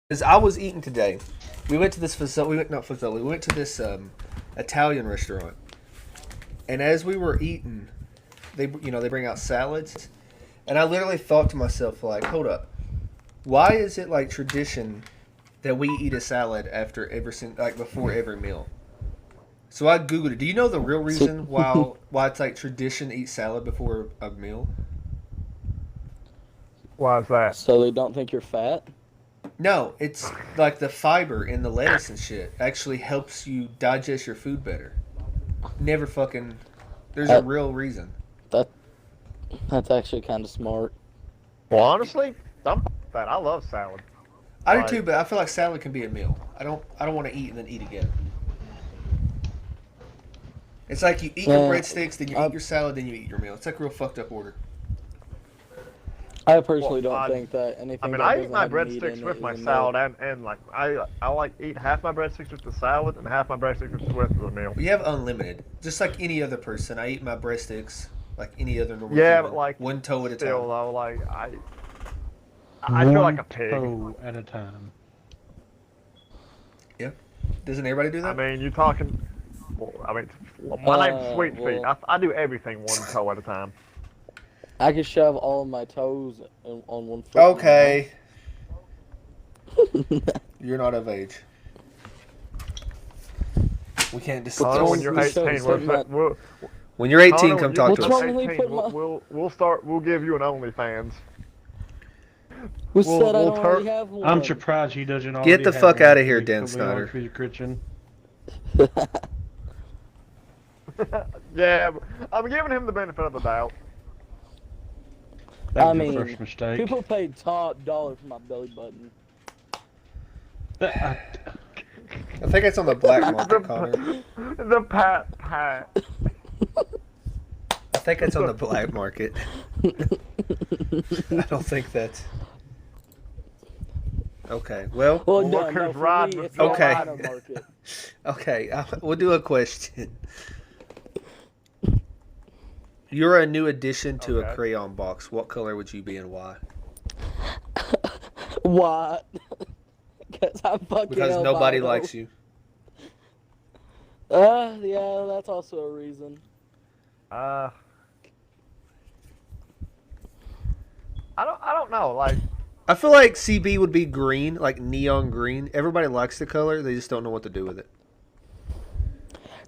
As I was eating today, we went to this facility. We went to this Italian restaurant, and as we were eating, they bring out salads, and I literally thought to myself like, hold up, why is it like tradition that we eat a salad after before every meal? So I googled it. Do you know the real reason why it's like tradition to eat salad before a meal? Why is that? So they don't think you're fat? No, it's like the fiber in the lettuce and shit actually helps you digest your food better. Never fucking. There's a real reason. That's actually kind of smart. Well, honestly, I'm fat. I love salad. I do too, but I feel like salad can be a meal. I don't want to eat and then eat again. It's like you eat your breadsticks, then you eat your salad, then you eat your meal. It's like a real fucked up order. I personally don't think that anything. I mean, that I eat my doesn't have meat breadsticks in with it my is a salad, meal. and like I like eat half my breadsticks with the salad and half my breadsticks with the meal. We have unlimited, just like any other person. I eat my breadsticks like any other normal Yeah, human, but like one toe at a still time. though, like I feel like a pig. Toe at a time. Yeah, doesn't everybody do that? I mean, you're talking. Well, I mean, my name's Sweet Feet. I do everything one toe at a time. I can shove all of my toes on one foot. Okay. You're not of age. We can't discuss. Connor, when you're 18, When you're 18, come talk to What's us. wrong with me putting my... We'll give you an OnlyFans. Who said I don't turn- already have one? I'm surprised he doesn't already Get the have fuck one, out of here, to be Dan totally honest Snyder. with you, Christian. Yeah, I'm giving him the benefit of the doubt. That I was your mean, first mistake. people paid top dollar for my belly button. I think it's on the black market, Connor. The pat. I think it's on the black market. I don't think that's... Okay, well... Well, Look no, who's for riding me, with it's Joe the Okay. bottom market. Okay, we'll do a question. You're a new addition to a crayon box. What color would you be and why? Why? Because I'm fucking Because albino. nobody likes you. Yeah, that's also a reason. I don't know. Like, I feel like CB would be green, like neon green. Everybody likes the color. They just don't know what to do with it.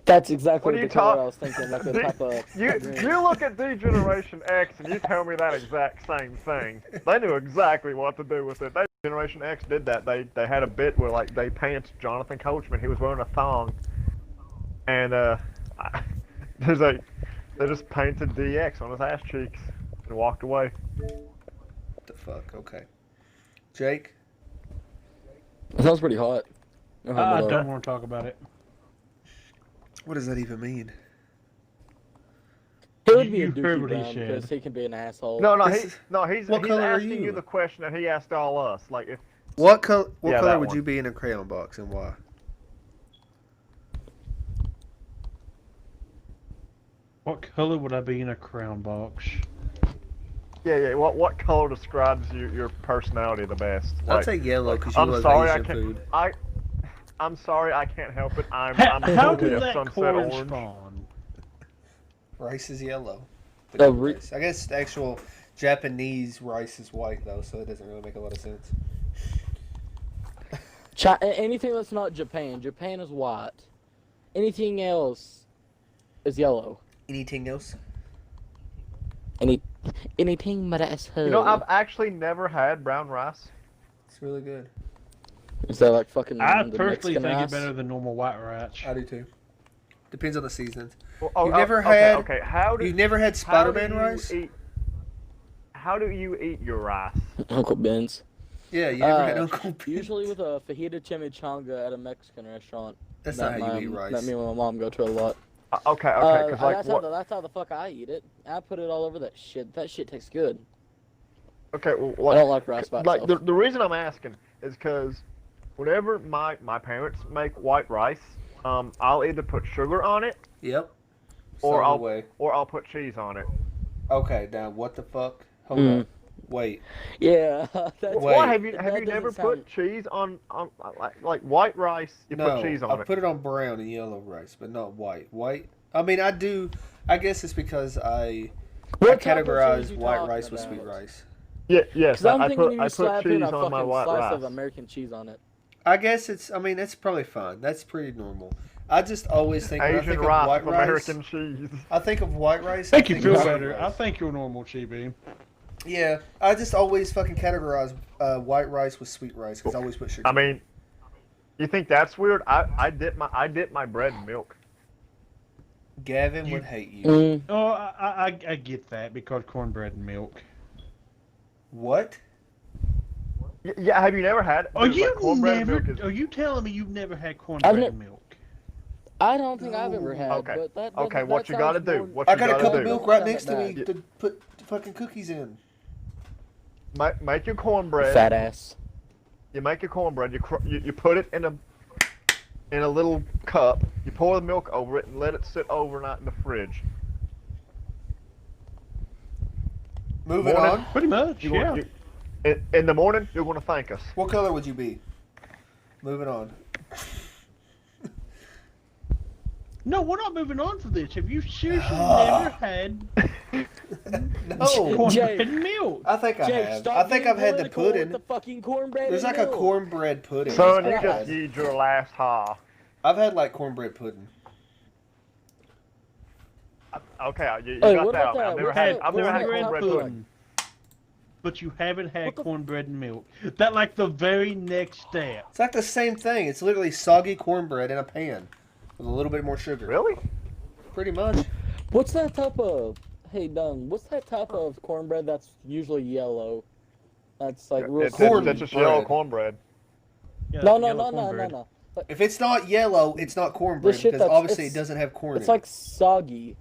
That's exactly What are the you color talk- I was thinking, like the type of... you look at the Generation X and you tell me that exact same thing. They knew exactly what to do with it. Generation X did that. They had a bit where like they painted Jonathan Coachman. He was wearing a thong, and they just painted DX on his ass cheeks and walked away. What the fuck? Okay. Jake? It sounds pretty hot. I don't want to talk about it. What does that even mean? He would be a You heard dookie what he brown said. because he can be an asshole. No, This- he's What color are asking you? you the question that he asked all us. Like, if What color that would one. you be in a crayon box and why? What color would I be in a crown box? yeah, what color describes your personality the best? I'll Like, take yellow because you I'm love sorry, I Asian can't. food. I'm sorry, I can't help it. I'm How totally did a that sunset corn orange. spawn? Rice is yellow. The Oh, good rice. I guess the actual Japanese rice is white though, so it doesn't really make a lot of sense. Anything that's not Japan. Japan is white. Anything else is yellow. Anything else? Anything but asshole. You know, I've actually never had brown rice. It's really good. Is that like fucking I the personally Mexican think rice? it's better than normal white rice. I do too. Depends on the seasons. Oh, You've never okay, had- Okay, You've never had how do Spider-Man you rice? how do you eat your rice? Uncle Ben's. Yeah, you never had Uncle Ben's. Usually with a fajita chimichanga at a Mexican restaurant. That's that not how you eat rice. That me and my mom go to a lot. Okay, because like that's how the fuck I eat it. I put it all over that shit. That shit tastes good. Okay, well, I don't like rice by like itself. the reason I'm asking is because whenever my parents make white rice, I'll either put sugar on it Yep. or Some way. I'll put cheese on it. Okay, now what the fuck? Hold Mm. up. Wait. Yeah. That's Wait. Why have you that have you doesn't never sound- put cheese on like white rice? You No, put cheese I on it. put it on brown and yellow rice, but not white. White. I mean, I do. I guess it's because I What type of categorize cheese you white talking rice with sweet about? rice. Yeah, yes. Because I'm I thinking put of I you put slapping cheese a on my fucking white slice rice. of American cheese on it. I guess it's. I mean, that's probably fine. That's pretty normal. I just always think when I Asian think of rice white with rice, American cheese. I think of white rice. Make you think feel of sweet better. I rice. think you're normal, Chibi. Yeah, I just always fucking categorize white rice with sweet rice because I always put sugar. I mean, you think that's weird? I dip my bread in milk. Gavin would hate you. Mm. Oh, I get that because cornbread and milk. What? Yeah, have you never had? Are dude, you like, cornbread and never? milk is- Are you telling me you've never had cornbread and milk? I don't think I've ever had. Okay. But that, Okay, that what you gotta sounds do? more- What I you got a gotta cup of do? milk right Sound next to me bad. to put fucking cookies in. Make your cornbread. Fat ass. You make your cornbread. You put it in a little cup. You pour the milk over it and let it sit overnight in the fridge. Moving Morning. on. Pretty much, You yeah. want- in the morning, you're gonna thank us. What color would you be? Moving on. No, we're not moving on from this. Have you seriously never had No. cornbread and milk? I think I Jake, have. stop I think being I've had the political with pudding. The fucking cornbread. There's and like a milk. cornbread pudding. Son, you I've just had. used your last ha. I've had like cornbread pudding. Okay, you Hey, got what that. about that? I've never What had. about- I've never what had about cornbread pudding? pudding. But you haven't had What the- cornbread and milk. That like the very next step. It's like the same thing. It's literally soggy cornbread in a pan with a little bit more sugar. Really? Pretty much. What's that type of? Hey, Dunn. What's that type of cornbread that's usually yellow? That's like real. It's just yellow Cornbread. cornbread. Yeah, No, yellow cornbread. no. But If it's not yellow, it's not cornbread This shit because that's- obviously it it's- doesn't have corn it's in like it. soggy.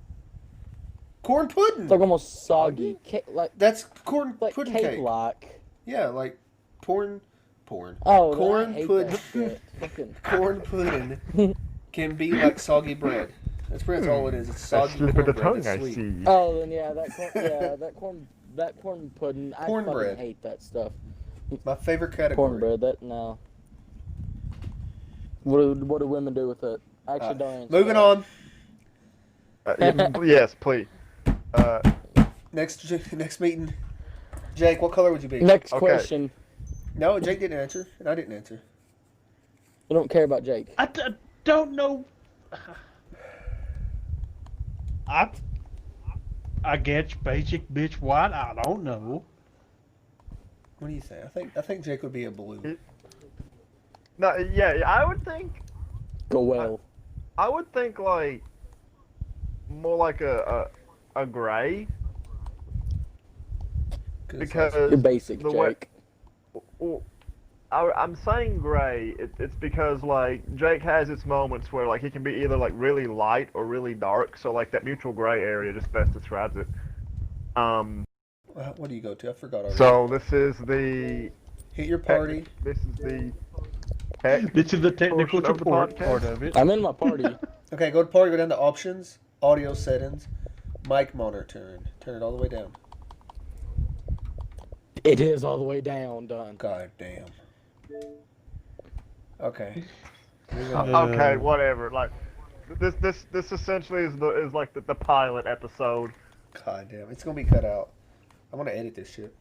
Corn pudding. It's like almost soggy. Like That's corn like pudding cake. cake-like. Yeah, like porn. Oh, Corn I hate pudding. that shit. Fucking. Corn pudding can be like soggy bread. That's pretty much all it is. It's soggy Slip of the cornbread tongue, I that's sweet. see. Oh, then yeah, that corn pudding. I Cornbread. fucking hate that stuff. My favorite category. Cornbread. That no. What do women do with it? I actually don't. answer Moving that. on. Yes, please. Next meeting. Jake, what color would you be? Next Okay. question. No, Jake didn't answer, and I didn't answer. We don't care about Jake. I don't know. I guess basic bitch white. I don't know. What do you think? I think Jake would be a blue. No, yeah, I would think. Go well. I would think like more like a gray. 'Cause Because You're basic, the way- Jake. Well, I'm saying gray. It's because like Jake has its moments where like he can be either like really light or really dark. So like that neutral gray area just best describes it. what do you go to? I forgot already. So this is the Hit your party. This is the tech This is the technical portion of the support podcast. part of it. I'm in my party. Okay, go to party. Go down to options, audio settings, mic monitor. Turn it all the way down. It is all the way down, Dunn. God damn. Okay. Okay, whatever. Like this essentially is like the pilot episode. God damn. It's gonna be cut out. I'm gonna edit this shit.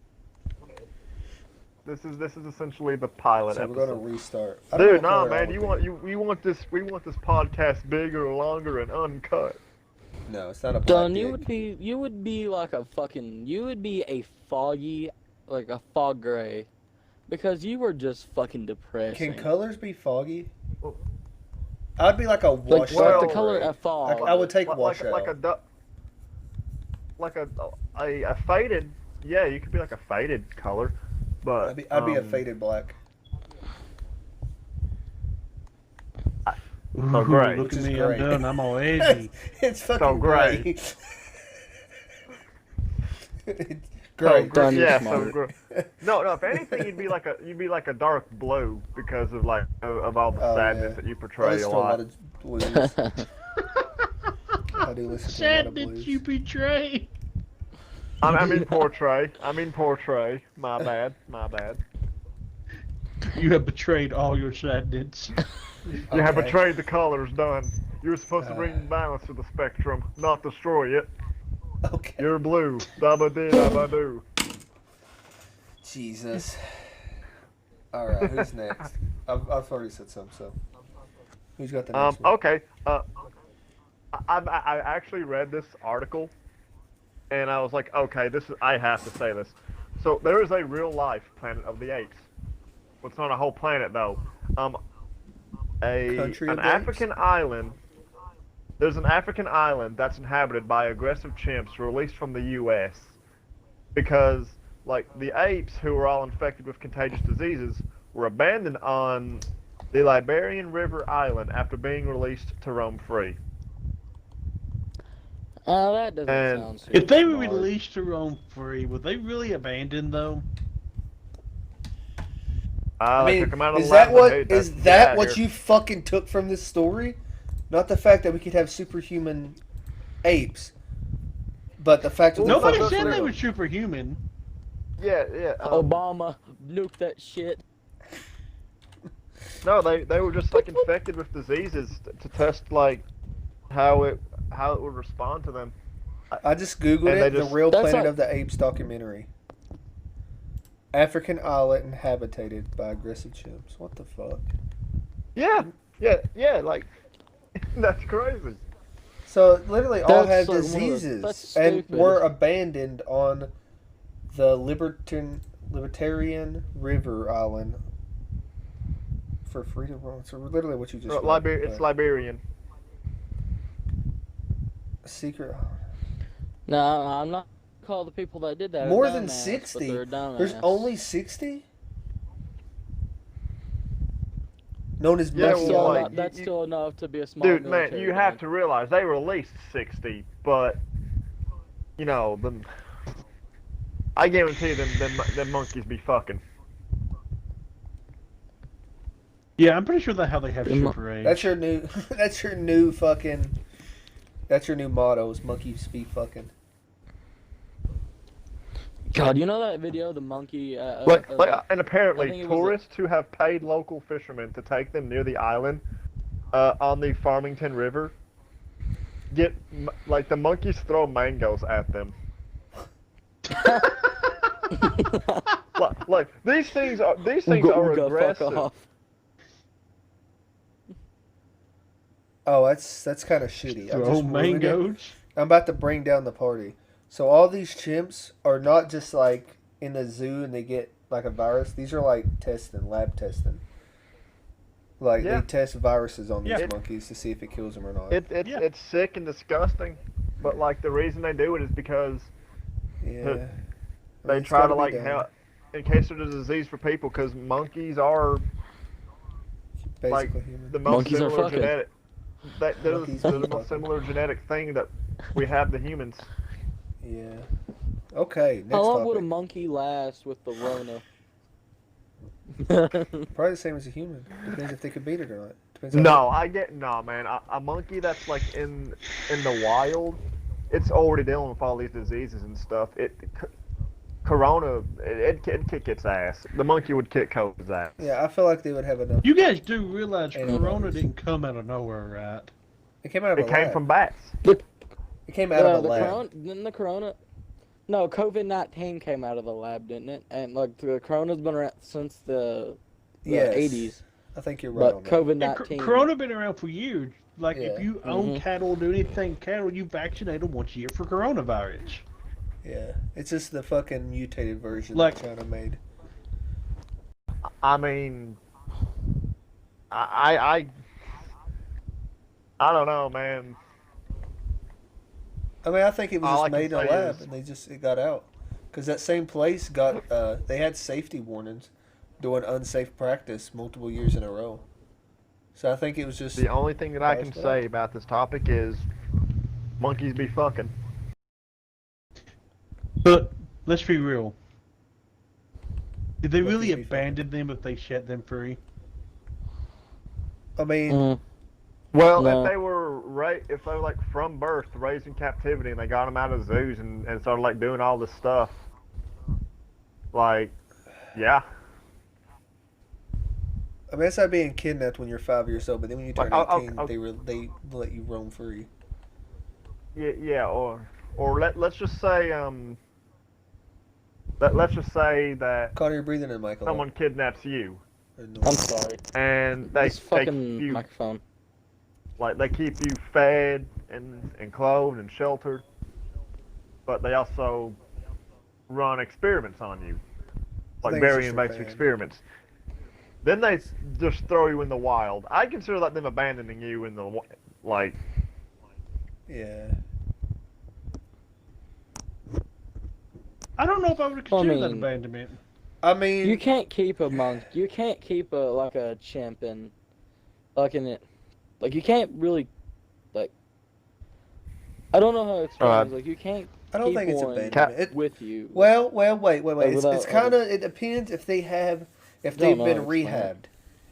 This is essentially the pilot So we're gonna episode. restart. I don't know Dude, what nah, color I man, would we want this podcast bigger, longer, and uncut. be. No, it's not a black Dunn, dick. you would be like a fucking, you would be a foggy, like a fog gray, because you were just fucking depressing. Can colors be foggy? I'd be like a like, washed like out the color gray. of fog. I would take like, washout. like a faded. Yeah, you could be like a faded color, but I'd be a faded black. Oh, great. Look Which at is me, great. I'm done. I'm all edgy. It's fucking So gray. gray. It's So great. Dunn, you're yeah, so smart. gray. No. If anything, you'd be like a dark blue because of like of all the Oh, sadness yeah. that you I portray listen a to a lot. lot of blues. I do listen to a lot Sad of that blues. you betray. I mean portray. I mean portray. My bad. My bad. You have betrayed all your descendants. You have Okay. betrayed the colors, Dunn. You were supposed to bring balance to the spectrum, not destroy it. Okay. You're blue. Dabba-dee, dabba-doo. Jesus. All right, who's next? I've already said some, so who's got the next one? Okay. I actually read this article, and I was like, okay, I have to say this. So there is a real life Planet of the Apes. Well, it's not a whole planet though. Country of An the African Apes? island. There's an African island that's inhabited by aggressive chimps released from the U.S. because, like, the apes who were all infected with contagious diseases were abandoned on the Liberian River Island after being released to roam free. Oh, that doesn't And sound super If they were smart. released to roam free, were they really abandoned though? I They mean, took 'em out of is the lab that and what hey, is that's- get that out what here. you fucking took from this story? Not the fact that we could have superhuman apes, but the fact that Well, they're Nobody fucking said they real. were superhuman. Yeah, yeah. Obama, nuke that shit. No, they were just like infected with diseases to test like how it would respond to them. I just googled And they it. The just- Real That's Planet like- of the Apes documentary. African island inhabited by aggressive chimps. What the fuck? Yeah, like that's crazy. So literally all That's have so- diseases that's and stupid. were abandoned on the Libertarian River Island for free to roam. So literally what you just read, It's but Liberian. secret. No, I'm not call the people that did that More a than dumbass, 60. But they're a dumbass. There's only 60. Known as Yeah, That's, monkey well, still, island. like, that's you- still enough to be a small Dude, man, military you have band. to realize they released 60, but you know them. I guarantee them monkeys be fucking. Yeah, I'm pretty sure that's how they have Them- super age. That's your new. That's your new fucking. That's your new motto. Is monkeys be fucking. God, you know that video, the monkey? And I apparently think it was tourists who have paid local fishermen to take them near the island, on the Farmington River, get like the monkeys throw mangoes at them. Like these things are Ooga, fuck aggressive. off. Oh, that's kind of shitty. I Throw just ruined it. mangoes. I'm about to bring down the party. So all these chimps are not just like in the zoo and they get like a virus. These are like lab testing. Like Yeah. they test viruses on these Yeah. monkeys to see if it kills them or not. Yeah. It's sick and disgusting, but like the reason they do it is because Yeah. they I mean, it's try to gotta be like done. help in case there's a disease for people because monkeys are Basically like human. the most Monkeys are similar fucking. genetic. They're Monkeys the are most fucking. similar genetic thing that we have the humans. Yeah. Okay. Next How long would a topic. monkey last with the Rona? Probably the same as a human. Depends if they could beat it or not. Depends No, man. A monkey that's like in the wild, it's already dealing with all these diseases and stuff. Corona, it'd kick its ass. The monkey would kick COVID's ass. Yeah, I feel like they would have enough. You guys do realize Antibodies. Corona didn't come out of nowhere, right? It came out of It a came lab. from bats. It came out of a the lab. corona, didn't the corona? No, COVID-19 came out of the lab, didn't it? And like the corona's been around since the Yes. 80s. I think you're right But on that. Yeah, COVID-19. Corona been around for years. Like Yeah. if you own Mhm. cattle, do anything cattle, you vaccinate them once a year for coronavirus. Yeah. It's just the fucking mutated version Like- that China made. I mean, I don't know, man. I mean, I think it was All I just can made in a say lab is- and it got out. Because that same place got, they had safety warnings doing unsafe practice multiple years in a row. So I think it was just, The only thing that I can Nice. say about this topic is monkeys be fucking. But let's be real. Did they What really could be abandon them if they set them free? I mean, Mm. Well, No. if they were if they were like from birth raised in captivity and they got them out of zoos and started like doing all this stuff, like, yeah. I mean, it's like being kidnapped when you're 5 years old, but then when you turn Like, 18, they let you roam free. Yeah, or let's just say let's just say that Carter, you're breathing in, Michael. someone kidnaps you I'm sorry. and they This fucking keep you microphone. like they keep you fed and clothed and sheltered, but they also run experiments on you, I like think it's very just invasive revenge. experiments. Then they just throw you in the wild. I consider that them abandoning you in the like. Yeah. I don't know if I would consider that mean- abandonment. I mean, You can't keep a monk. You can't keep a chimp in, like in it, like you can't really, like. I don't know how to explain it. Like you can't. I don't keep think it's one abandonment. with you. Well, wait. It's without- kind of, it depends if they've Don't been know how to explain rehabbed.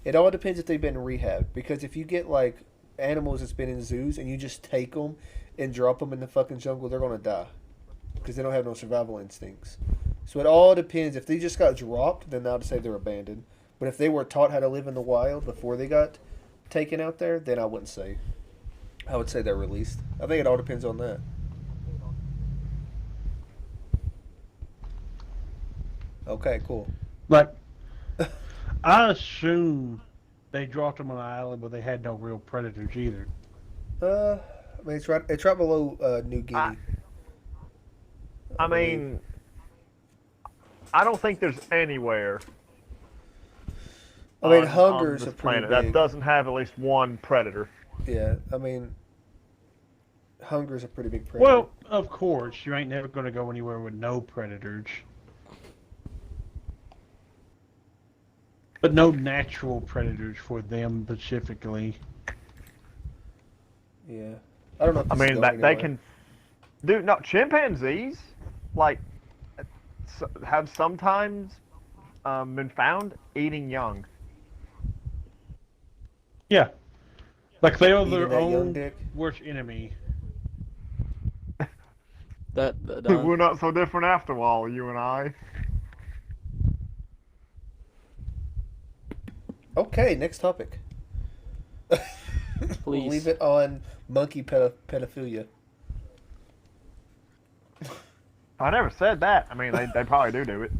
It all depends if they've been rehabbed. Because if you get like animals that's been in zoos and you just take them and drop them in the fucking jungle, they're gonna die because they don't have no survival instincts. So it all depends. If they just got dropped, then I'd say they're abandoned. But if they were taught how to live in the wild before they got taken out there, then I wouldn't say. I would say they're released. I think it all depends on that. Okay, cool. Like, I assume they dropped them on an island where they had no real predators either. I mean, it's right below New Guinea. I mean, I don't think there's anywhere. I mean, on hunger's this a pretty planet that big. doesn't have at least one predator. Yeah, I mean, hunger's a pretty big predator. Well, of course, you ain't never going to go anywhere with no predators. But no natural predators for them specifically. Yeah, I don't know. If I this is mean, going they anywhere. can. Dude, no, chimpanzees, like, have sometimes been found eating young. Yeah. Like they are Eating their that young own dick. worst enemy. that We're Dunn. not so different after all, you and I. Okay, next topic. We'll Please. leave it on monkey pedophilia. I never said that. I mean, they probably do it.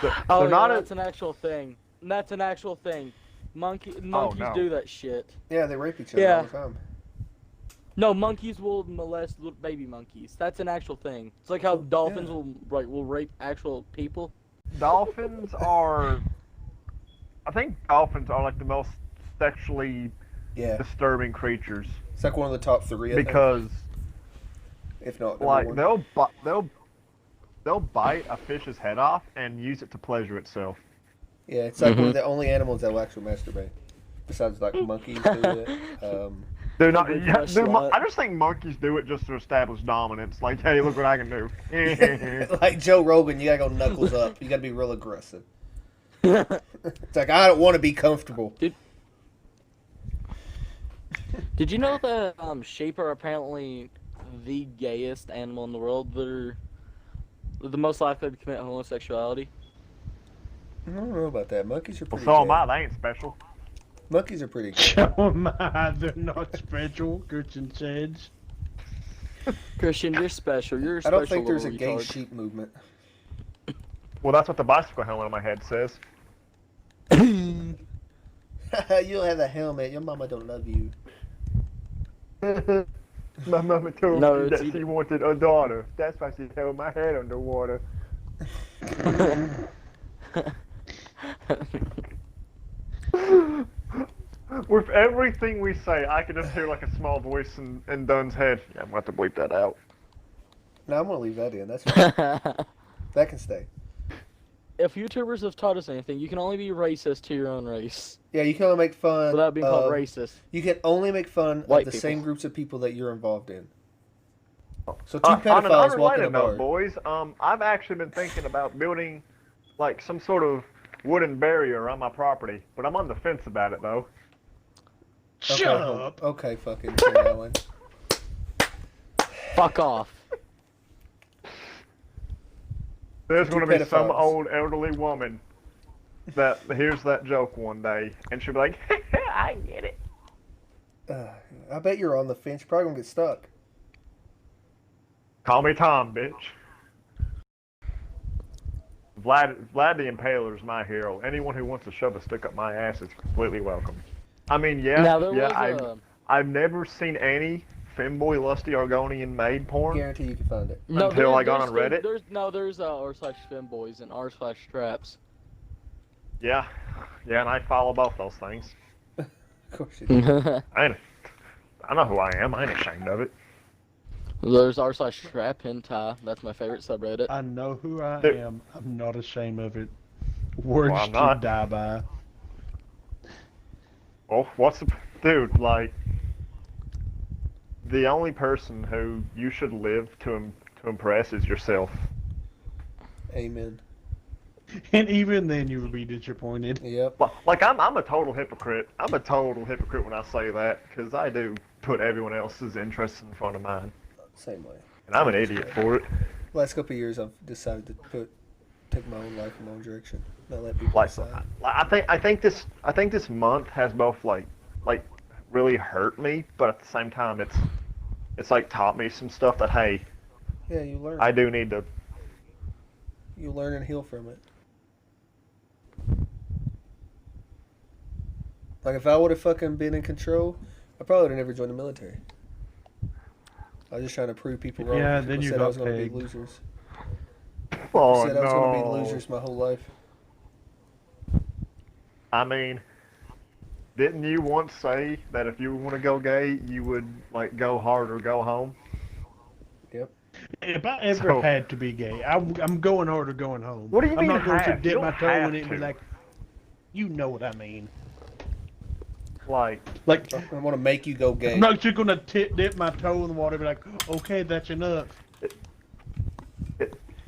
They're Oh, yeah, not that's an actual thing. That's an actual thing. Monkeys no. do that shit. Yeah, they rape each other Yeah. all the time. No, monkeys will molest little baby monkeys. That's an actual thing. It's like how dolphins will rape actual people. Dolphins are. I think dolphins are like the most sexually Yeah, disturbing creatures it's like one of the top three. I think, because, if not number like, one. they'll bite a fish's head off and use it to pleasure itself. Yeah, it's like one of the only animals that will actually masturbate. Besides, like monkeys do it. They're not. Big Yeah, fleshlight. I just think monkeys do it just to establish dominance. Like, hey, look what I can do. Like Joe Rogan, you gotta go knuckles up. You gotta be real aggressive. It's like I don't want to be comfortable. Did you know that sheep are apparently the gayest animal in the world? They're the most likely to commit homosexuality. I don't know about that. Monkeys are Well, pretty. so am gay. I. They ain't special. Monkeys are pretty. Gay. Show my, they're not special, Christian says. Christian, you're special. You're a I special don't think there's a little gay retard. sheep movement. Well, that's what the bicycle helmet on my head says. You'll have a helmet. Your mama don't love you. My mama told No, me it's that she either- wanted a daughter. That's why she held my head underwater. With everything we say, I can just hear like a small voice in Dunn's head. Yeah, I'm going to have to bleep that out. No, I'm gonna leave that in. That's fine. That can stay. If YouTubers have taught us anything, you can only be racist to your own race Yeah, you can only make fun without being called of- racist. You can only make fun White of the people. same groups of people that you're involved in. So two On an pedophiles walking a unrelated bar. note, boys, I've actually been thinking about building like some sort of wooden barrier around my property, but I'm on the fence about it though. Shut up. Okay, fucking Tim Allen. Fuck off. There's Two going to be some pedophiles. old elderly woman that hears that joke one day, and she'll be like, I get it. I bet you're on the fence. You're probably gonna get stuck. Call me Tom, bitch. Vlad the Impaler is my hero. Anyone who wants to shove a stick up my ass is completely welcome. I mean, Now, there was I've never seen any femboy lusty Argonian maid porn. Guarantee you can find it. Until I got on Reddit? There's r/femboys and r/straps. Yeah, and I follow both those things. Of course you do. I know who I am. I ain't ashamed of it. There's r/strap hentai. That's my favorite subreddit. I know who I Dude. am. I'm not ashamed of it. Words Well, I'm to not. die by. Well, what's the dude like? The only person who you should live to impress is yourself. Amen. And even then, you would be disappointed. Yep. Like I'm a total hypocrite. I'm a total hypocrite when I take that because I do put everyone else's interests in front of mine, Same way. and I'm an idiot for it. Last couple of years, I've decided to take my own life in my own direction. Not let people Like decide. I think this month has both like really hurt me, but at the same time it's like taught me some stuff that hey, Yeah, you learn. I do need to. You learn and heal from it. Like if I would have fucking been in control, I probably would have never joined the military. I was just trying to prove people wrong. Yeah, People then you said I got was going to be pegged. losers. Oh Said I was going to be no! losers my whole life. I mean, didn't you once say that if you want to go gay, you would like go hard or go home? Yep. If I ever So- had to be gay, I'm going hard or going home. What do you I'm mean not going to have? dip You my don't toe in have it and be to. like, you know what I mean. Like, Like, I want to make you go gay. I'm not just going to dip my toe in the water and be like, okay, that's enough.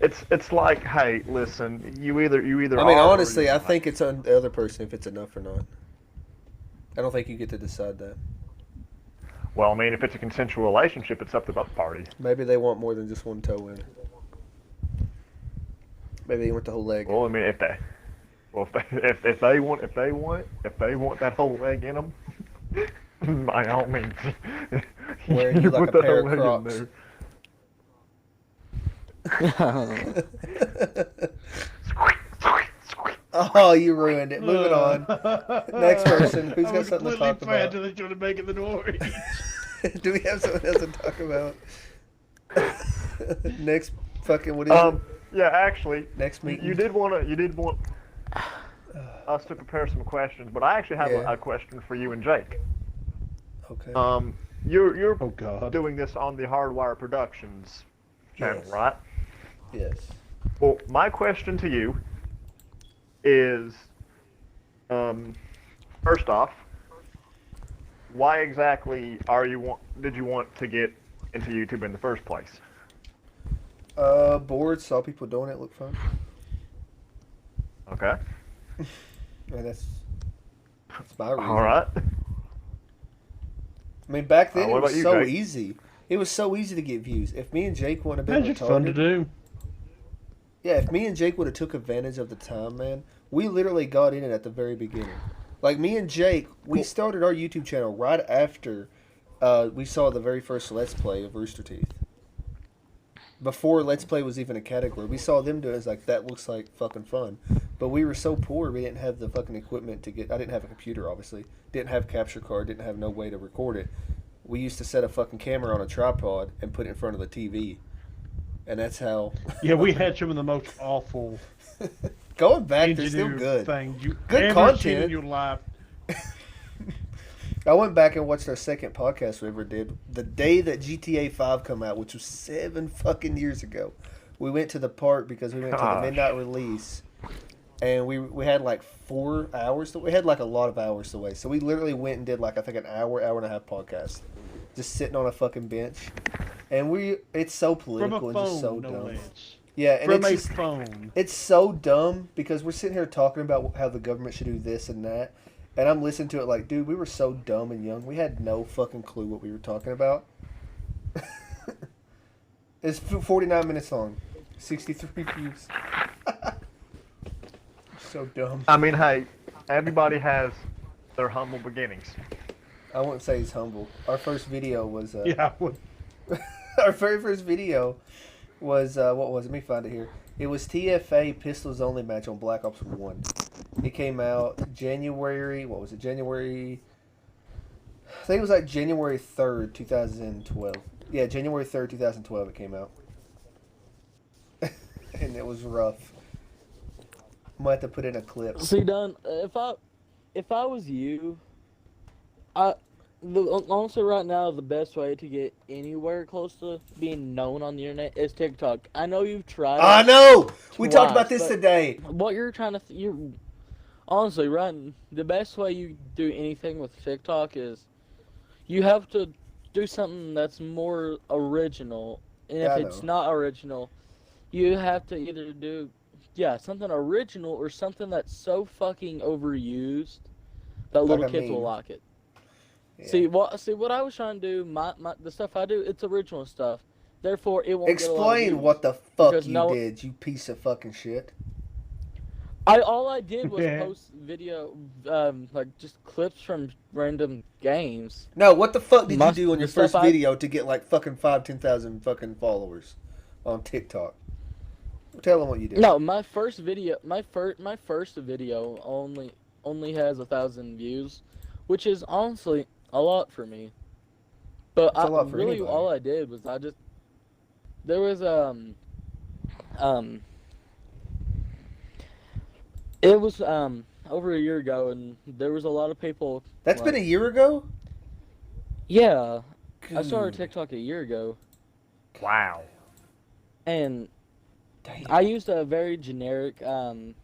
it's like, hey, listen, you either. I mean, are or honestly, you're I not. think it's on the other person if it's enough or not. I don't think you get to decide that. Well, I mean, if it's a consensual relationship, it's up to both parties. Maybe they want more than just one toe in. Maybe they want the whole leg. Well, I mean, if they want that whole leg in them, by all means, Wearing you like put a that pair whole of leg in Crocs. there. Oh, you ruined it. Moving on. Next person. Who's I got was something to completely talk about? until they started making the noise. Do we have someone else to talk about? Next fucking what is it? Yeah, actually, Next meeting. you did want us to prepare some questions, but I actually have Yeah. a question for you and Jake. Okay. You're Oh, God. doing this on the Hardwired Productions channel, Yes. right? Yes. Well, my question to you is, first off, why exactly did you want to get into YouTube in the first place? Bored. Saw people doing it. Look fun. Okay. And that's my reason. All right. I mean, back then what it was about you, so Jake? easy. It was so easy to get views. If me and Jake would have been That's just fun to retarded, do. yeah, if me and Jake would have took advantage of the time, man, we literally got in it at the very beginning. Like me and Jake, we started our YouTube channel right after we saw the very first Let's Play of Rooster Teeth. Before Let's Play was even a category, we saw them do it. It's like that looks like fucking fun, but we were so poor we didn't have the fucking equipment to get. I didn't have a computer, obviously. Didn't have capture card. Didn't have no way to record it. We used to set a fucking camera on a tripod and put it in front of the TV, and that's how. Yeah, we had some of the most awful Going back, they're still engineered good. things you Good ever seen content. in your life. I went back and watched our second podcast we ever did. The day that GTA 5 come out, which was 7 fucking years ago. We went to the park because we went to the Gosh. midnight release. And we had like 4 hours. We had like a lot of hours to waste. So we literally went and did like, I think, an hour and a half podcast. Just sitting on a fucking bench. And it's so From a political and just phone, so no dumb. less. Yeah, and From it's a just, phone. it's so dumb because we're sitting here talking about how the government should do this and that. And I'm listening to it like, dude, we were so dumb and young. We had no fucking clue what we were talking about. It's 49 minutes long. 63 views. So dumb. I mean, hey, everybody has their humble beginnings. I wouldn't say he's humble. Our first video was... Yeah, I would. Our very first video was... what was it? Let me find it here. It was TFA Pistols Only match on Black Ops 1. It came out January... What was it? January... I think it was like January 3rd, 2012. Yeah, January 3rd, 2012 it came out. And it was rough. Might have to put in a clip. See, Dunn, if I was you, honestly right now the best way to get anywhere close to being known on the internet is TikTok. I know you've tried. I know. We twice, talked about this but today. What you're trying to, you're honestly right. The best way you do anything with TikTok is you have to do something that's more original, and if it's not original, you have to either do something original or something that's so fucking overused that Like little a kids will meme. like it. Yeah. See what I was trying to do, the stuff I do, it's original stuff. Therefore, it won't get a lot of Explain views. what the fuck Because you did, you piece of fucking shit. All I did was Yeah. post video, like just clips from random games. No, what the fuck did you My- do on the your stuff first I- video to get like fucking 5,000-10,000 fucking followers on TikTok? Tell them what you did. No, my first video only has 1,000 views, which is honestly a lot for me. But It's a lot for really anybody. all I did was there was it was over a year ago, and there was a lot of people. That's been a year ago? Yeah, I started Good. TikTok a year ago, Wow. and Damn. I used a very generic sound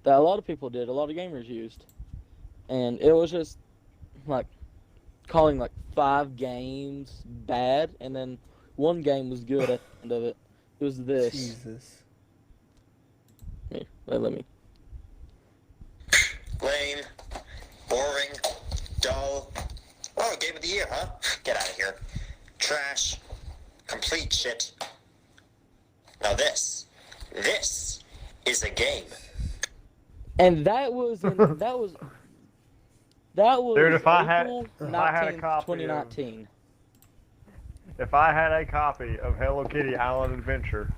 that a lot of people did, a lot of gamers used. And it was just like calling like 5 games bad, and then 1 game was good at the end of it. It was this. Jesus. Here, let me. Lame, boring, dull. Oh, game of the year, huh? Get out of here. Trash, complete shit. Now this is a game. And that was Dude, if I had- April if I had a 19th, copy of- 2019. If I had a copy of Hello Kitty Island Adventure,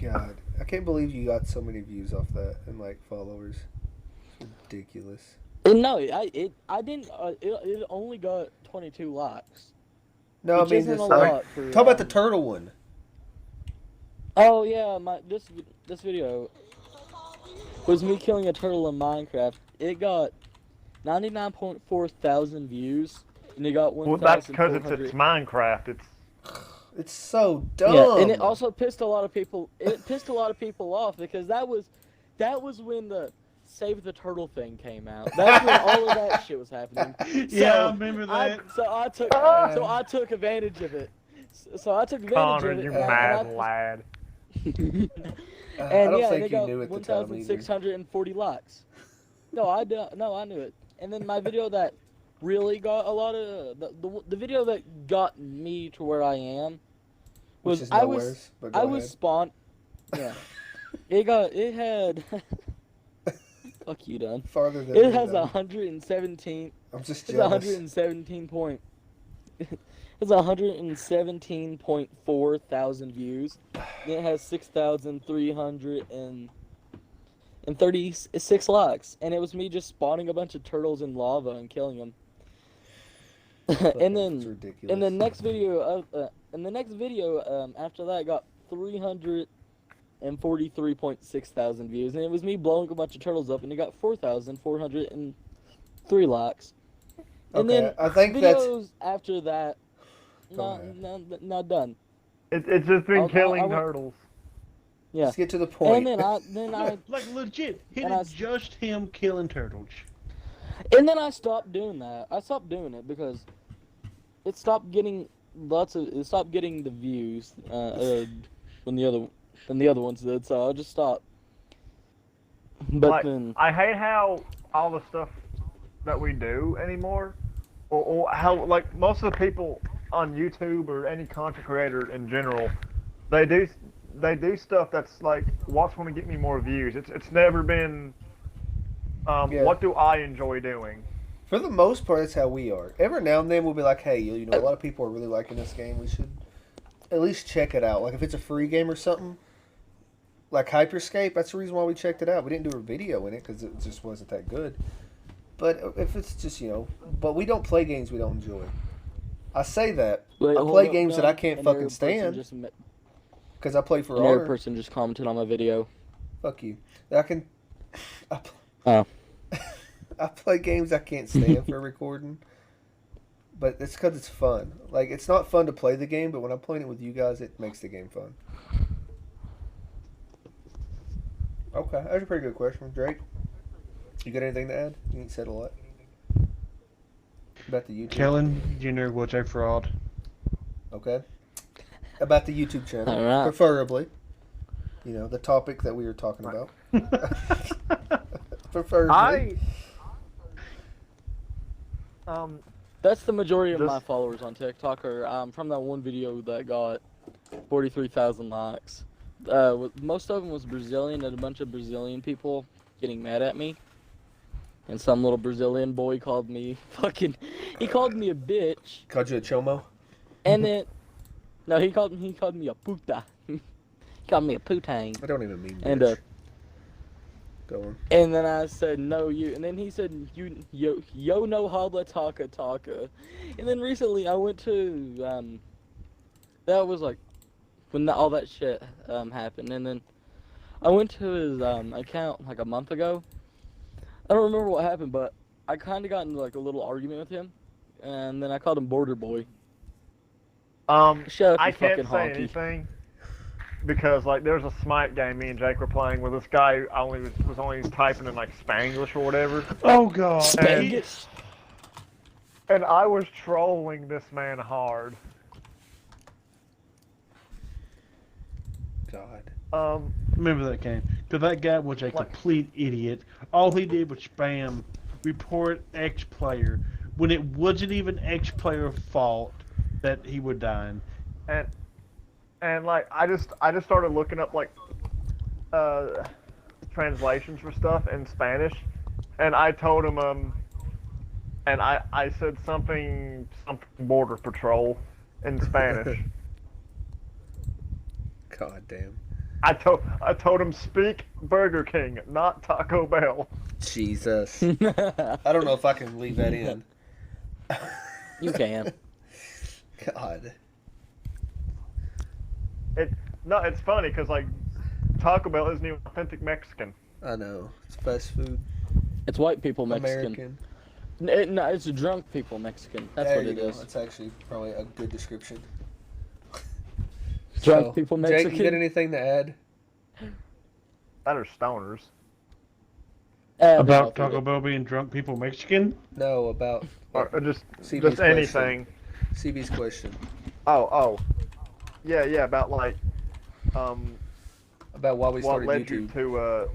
God. I can't believe you got so many views off that and like followers. It's ridiculous. And no, I didn't. It only got 22 likes. No, Which I mean isn't this. a Like, lot for, talk about the turtle one. Oh yeah, this video was me killing a turtle in Minecraft. It got 99.4 thousand views, and it got 1,400. well, that's because it's Minecraft. It's so dumb. Yeah, and it also pissed a lot of people. It pissed a lot of people off because that was when the Save the Turtle thing came out. That's when all of that shit was happening. Yeah, I remember that. So I took advantage of it. So I took advantage Connor, of it. you and mad lad. I And don't yeah, think they you got knew at the time either. 1,640 likes. No, I knew it. And then my video that really got a lot of the video that got me to where I am Which was is I nowheres, but go was ahead. spawned. Yeah, it had. Fuck you, Dunn. Farther than It me, has though. 117. I'm just It's jealous. 117 point. It's 117.4 thousand views. And it has 6,336 likes, and it was me just spawning a bunch of turtles in lava and killing them. and It's then, ridiculous. in the next video, after that got 343.6 thousand views, and it was me blowing a bunch of turtles up, and it got 4,403 likes. And Okay, then I think that's. videos after that, Go ahead. not done. It's just been I'll- killing I went- turtles. Yeah. Let's get to the point. And then I Like legit, it and I- is just him killing turtles. stopped doing that. I stopped doing it because it stopped getting the views when the other ones did. So I just stopped. But like, then, I hate how all the stuff that we do anymore, or how like most of the people on YouTube or any content creator in general, they do stuff that's like what's going to get me more views. It's never been Yeah. what do I enjoy doing. For the most part, that's how we are. Every now and then, we'll be like, "Hey, you know, a lot of people are really liking this game. We should at least check it out. Like if it's a free game or something, like Hyperscape. That's the reason why we checked it out. We didn't do a video in it because it just wasn't that good. But if it's just but we don't play games we don't enjoy. I say that wait, I hold play up, games that no, I can't another fucking person stand just me- because I play for Another honor. person just commented on my video. Fuck you. I can. I, Oh. I play games I can't stand for recording, but it's because it's fun. Like it's not fun to play the game, but when I'm playing it with you guys, it makes the game fun. Okay, that's a pretty good question, Drake. You got anything to add? You ain't said a lot about the YouTube. Kellen Jr. was a fraud. Okay. About the YouTube channel, All right. preferably. You know the topic that we were talking about. Preferably. That's the majority of my Just- followers on TikTok are from that one video that got 43,000 likes. Most of them was Brazilian and a bunch of Brazilian people getting mad at me. And some little Brazilian boy called me he called me a bitch. Called you a chomo? And then, no, he called me a puta. He called me a putang. I don't even mean bitch. And Go on. And then I said, no, you. And then he said, yo no habla taka. And then recently I went to, that was like, when all that shit happened. And then I went to his account like a month ago. I don't remember what happened, but I kind of got into like a little argument with him. And then I called him Border Boy. Shut up, I you can't fucking say honky. anything because like there's a Smite game me and Jake were playing where this guy was only typing in like Spanglish or whatever, Oh God. and I was trolling this man hard. God. Remember that game? Because that guy was a complete idiot. All he did was spam report X player when it wasn't even X player fault that he would die. And like I just started looking up like translations for stuff in Spanish, and I told him and I said something border patrol in Spanish. God damn. I told him speak Burger King, not Taco Bell. Jesus. I don't know if I can leave that in. You can. God. It's funny because like Taco Bell isn't even authentic Mexican. I know. It's fast food. It's white people Mexican. American. No, it's drunk people Mexican. That's There what you it go. is. That's actually probably a good description. Drunk people Jake, Mexican. you got anything to add? That are stoners. About Taco Bell being drunk people Mexican? No, about Or just CB's just anything. CB's question. Oh. Yeah, about like About why we what started led YouTube. you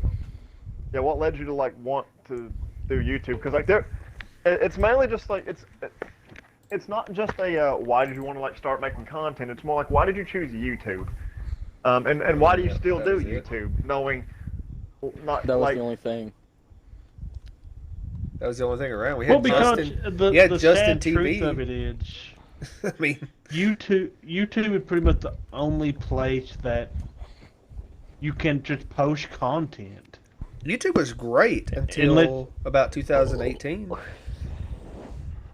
to what led you to like want to do YouTube? Because like it's mainly just like it's not just a why did you want to like start making content. It's more like why did you choose YouTube? And why do you still that do was it. YouTube, knowing not That was like the only thing. That was the only thing around. We Well, had because Justin. the yeah, the Justin sad TV. truth of it is, I mean, YouTube is pretty much the only place that you can just post content. YouTube was great until about 2018.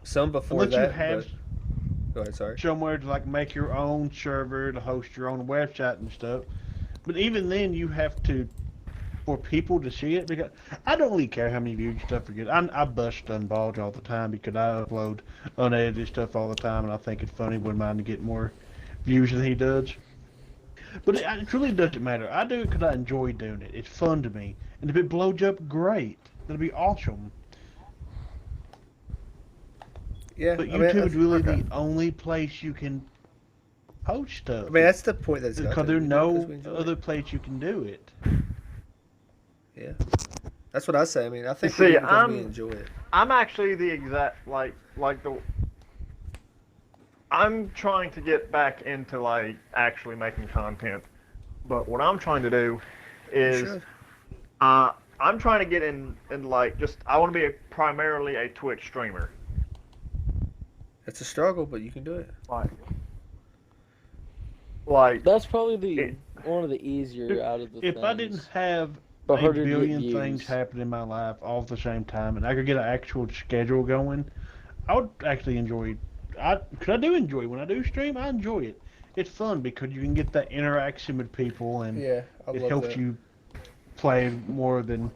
Some before Unless that. you have but... Go ahead, sorry. somewhere to like make your own server to host your own website and stuff. But even then, you have to for people to see it because I don't really care how many views and stuff we get. I bust Dunn balls all the time because I upload unedited stuff all the time, and I think it's funny. Wouldn't mind to get more views than he does. But it really doesn't matter. I do it because I enjoy doing it. It's fun to me, and if it blows up, great. That'd be awesome. Yeah, But I mean, YouTube is really okay. the only place you can post stuff. I mean, that's the point that it's got because to. there's We do it 'cause we no enjoy it. other place you can do it. Yeah. That's what I say. I mean, I think See, we do it because we I'm- enjoy it. I'm actually the exact I'm trying to get back into like actually making content, but what I'm trying to do is should. I'm trying to get in like just I want to be primarily a Twitch streamer. It's a struggle, but you can do it. Like That's probably the It- one of the easier out of the If things. I didn't have But a harder to get billion views. things happen in my life all at the same time, and I could get an actual schedule going, I would actually enjoy. Cause I do enjoy when I do stream. I enjoy it. It's fun because you can get that interaction with people, and Yeah, I it love helps that. you play more than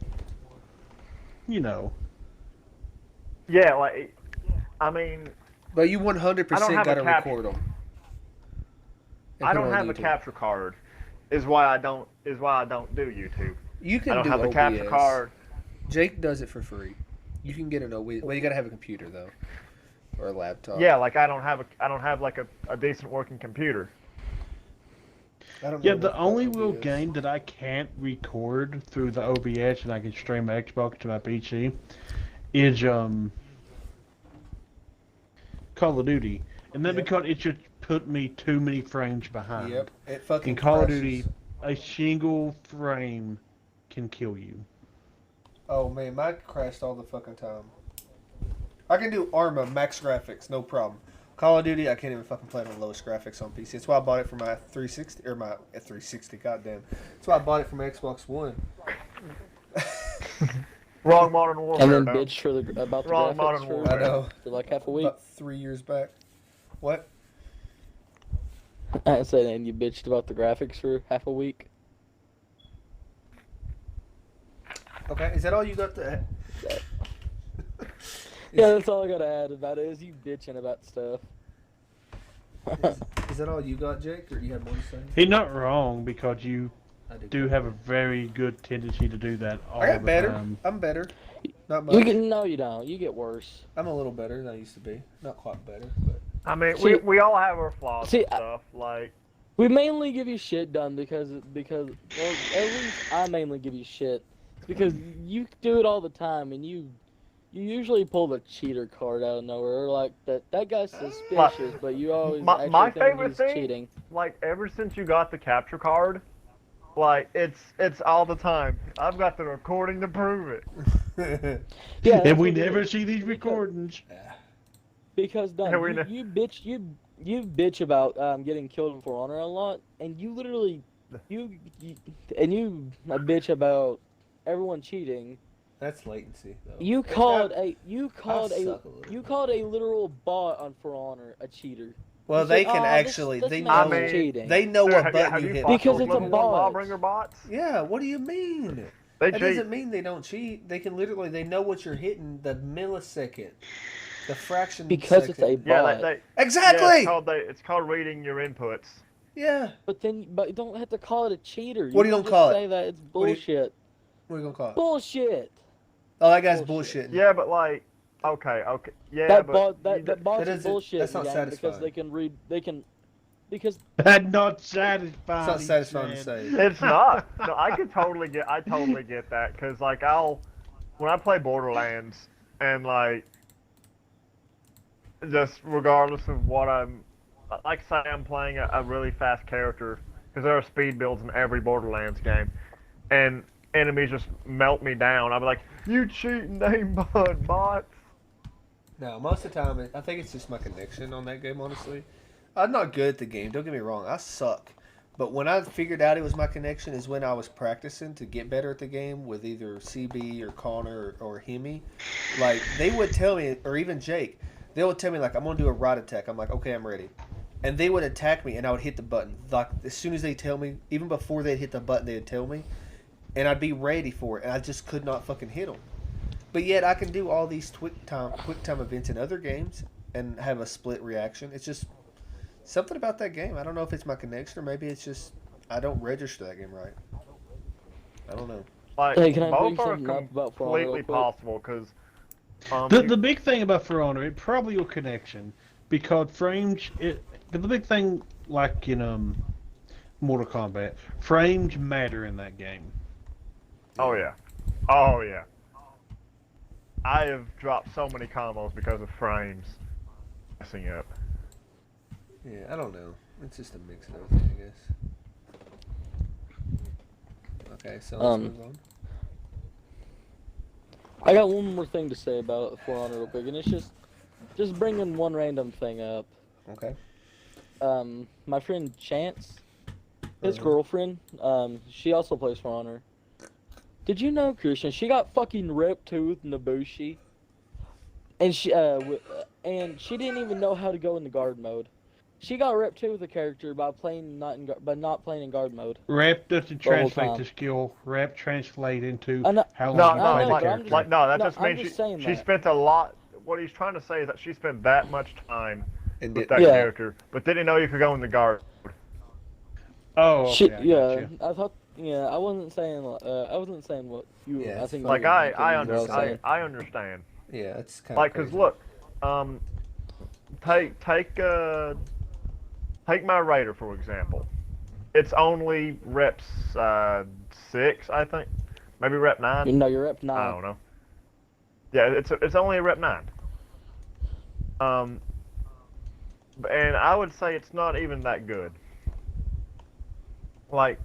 you know. yeah, like I mean But you I 100% don't have got to a cap- record them. I don't have a capture card. Is why I don't do YouTube. You can I don't do have a OBS. capture card. Jake does it for free. You can get an OBS. Well, you got to have a computer though, or a laptop. Yeah, like I don't have like a decent working computer. I don't know Yeah, the enough only about real OBS. game that I can't record through the OBS and I can stream my Xbox to my PC is Call of Duty, and then Yep. because it just put me too many frames behind. Yep, it fucking In Call of crashes. Duty, a single frame can kill you. Oh man, mine crashed all the fucking time. I can do Arma max graphics, no problem. Call of Duty, I can't even fucking play it on the lowest graphics on PC. That's why I bought it for my 360 or my 360. Goddamn, that's why I bought it for my Xbox One. Wrong Modern Warfare. And then no. bitch for about the Wrong graphics Modern for, Warfare. I know. for like half a week. About 3 years back. What? I said, and you bitched about the graphics for half a week. Okay, is that all you got to? Yeah, that's all I gotta add about it is you bitching about stuff. Is that all you got, Jake, or do you have more to say? He's not wrong because you I do have a very good tendency to do that all I got the better. time. I'm better. Not much. You get no, you don't. You get worse. I'm a little better than I used to be. Not quite better, but I mean, See- we all have our flaws See, and stuff. Like We mainly give you shit done because well, at least I mainly give you shit because you do it all the time and you usually pull the cheater card out of nowhere, or like that guy's suspicious, but you always My actually think favorite he's thing- cheating. like ever since you got the capture card, like it's all the time. I've got the recording to prove it. Yeah, And that's we what it never is. see these recordings. Because Dunn, Yeah, we know. you bitch about getting killed in For Honor a lot, and you literally you bitch about everyone cheating. that's latency. Though. You It's called not- a suck a little you bit. called a literal bot on For Honor a cheater. Well, You they said, can "Oh, actually. this they man's know. I mean, cheating." They know Have what you- have button you you hit. fought Because those it's a level bot. one Lawbringer bots. Yeah. What do you mean? They That cheat. doesn't mean they don't cheat. They can literally. They know what you're hitting. The millisecond. The fraction. Because it's a second. Yeah, bot. Exactly. It's called reading your inputs. Yeah. But you don't have to call it a cheater. What are you can gonna call just it? Say that it's What do you- bullshit. What are you gonna call it? Bullshit. Oh, that guy's Bullshit. bullshitting. Yeah, but like, okay, yeah, That but bot you that bot's that isn't- bullshit. that's not gang, because satisfying. they can read. They can because That's not satisfying. It's not he satisfying to said. say. It's not. No, I totally get that because like when I play Borderlands and like just regardless of what like say I'm playing a really fast character because there are speed builds in every Borderlands game and enemies just melt me down. I'll be like, you cheating aimbot bots. No, most of the time, I think it's just my connection on that game, honestly. I'm not good at the game, don't get me wrong, I suck. But when I figured out it was my connection is when I was practicing to get better at the game with either CB or Connor or Hemi. Like, they would tell me, or even Jake, they would tell me, like, I'm going to do a rod attack. I'm like, okay, I'm ready. And they would attack me, and I would hit the button. Like, as soon as they tell me, even before they'd hit the button, they would tell me. And I'd be ready for it, and I just could not fucking hit them. But yet I can do all these quick time events in other games and have a split reaction. It's just something about that game. I don't know if it's my connection or maybe it's just I don't register that game right. I don't know. Like Hey, can I bring both are something up about For Honor real completely quick? possible because The big thing about For Honor, it probably your connection because frames. The big thing, like in Mortal Kombat, frames matter in that game. oh yeah. Oh yeah. I have dropped so many combos because of frames messing up. Yeah, I don't know. It's just a mix of everything, I guess. Okay, so let's move on. I got one more thing to say about For Honor real quick, and it's just bringing one random thing up. Okay. My friend Chance, his Uh-huh. girlfriend, she also plays For Honor. Did you know, Christian? She got fucking ripped too with Nobushi, and she didn't even know how to go into guard mode. She got ripped too with the character by not playing in guard mode. Rep doesn't The whole translate time. to skill. Rep translate into I know- how No, long you no, play the but I'm character. just- that no, just I'm means just saying she that. spent a lot. What he's trying to say is that she spent that much time And with did, that Yeah. character, but didn't know you could go in the guard. Oh, She, okay, I yeah, gotcha. I thought, yeah, I wasn't saying what you. Yeah, I it's think. fine. Like you I what was saying. understand. yeah, it's kind Like, of cause crazy. look, take my Raider for example. It's only reps 6, I think, maybe rep 9. No, you're up I 9. don't know. Yeah, it's only a rep 9. And I would say it's not even that good. Like,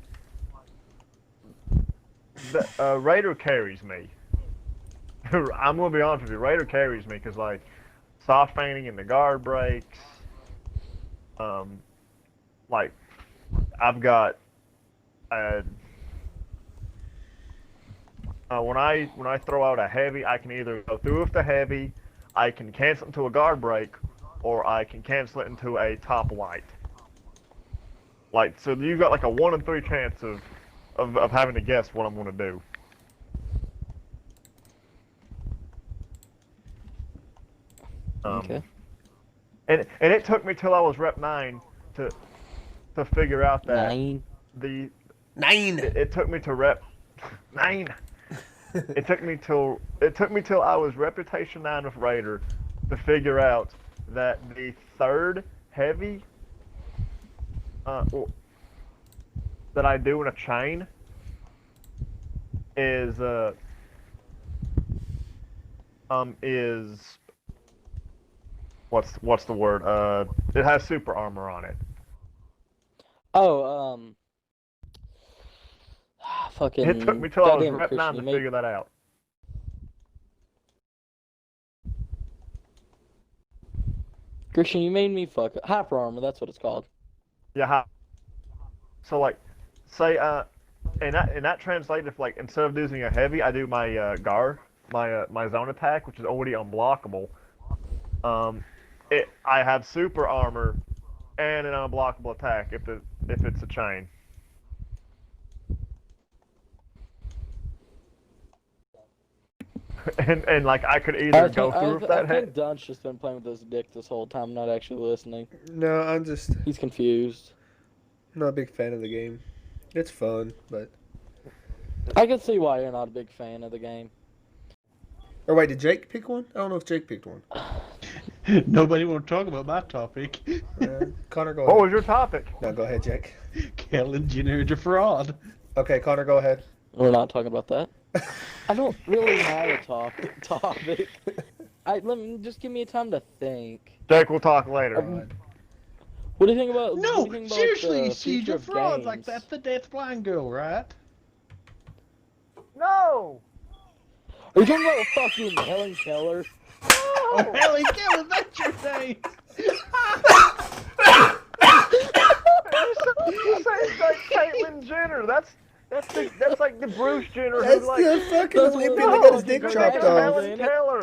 the Raider carries me. I'm gonna be honest with you, Raider carries me because like soft painting and the guard breaks. Like I've got when I throw out a heavy, I can either go through with the heavy, I can cancel it into a guard break, or I can cancel it into a top light. Like, so you've got like a 1 in 3 chance of having to guess what I'm gonna do. Okay. And it took me till I was rep 9 to figure out that 9. the 9. it took me to rep 9. It took me till I was reputation 9 with Raider to figure out that the third heavy that I do in a chain is what's the word? It has super armor on it. Oh, fucking. It took me till I was goddamn rep 9 Christian, to you made- figure that out. Christian, you made me fuck it. Hyper armor, that's what it's called. Yeah. So like, say and that translates if like instead of using a heavy, I do my guard, my zone attack, which is already unblockable. I have super armor and an unblockable attack if it's a chain. And like I could either go through with that I head. think Dunn's just been playing with his dick this whole time, not actually listening. No, I'm just He's confused. not a big fan of the game. It's fun, but I can see why you're not a big fan of the game. or wait, did Jake pick one? I don't know if Jake picked one. Nobody want to talk about my topic. Connor, go What ahead. was your topic? No, go ahead, Jake. Kellen generated a fraud. Okay, Connor, go ahead. We're not talking about that. I don't really have a topic. Let me just give me a time to think. Jake, we'll talk later. What do you think about? No, what do you think seriously, about the Siege future of Frauds, games? like that's the Death Blind Girl, right? No. Are you talking about fucking Helen Keller? Oh, Ellie Kellen, that's your name! You say like Caitlyn Jenner. That's like the Bruce Jenner That's who like. the fucking That's Olympian what- that got his no, dick you're chopped thinking of off. Helen Keller.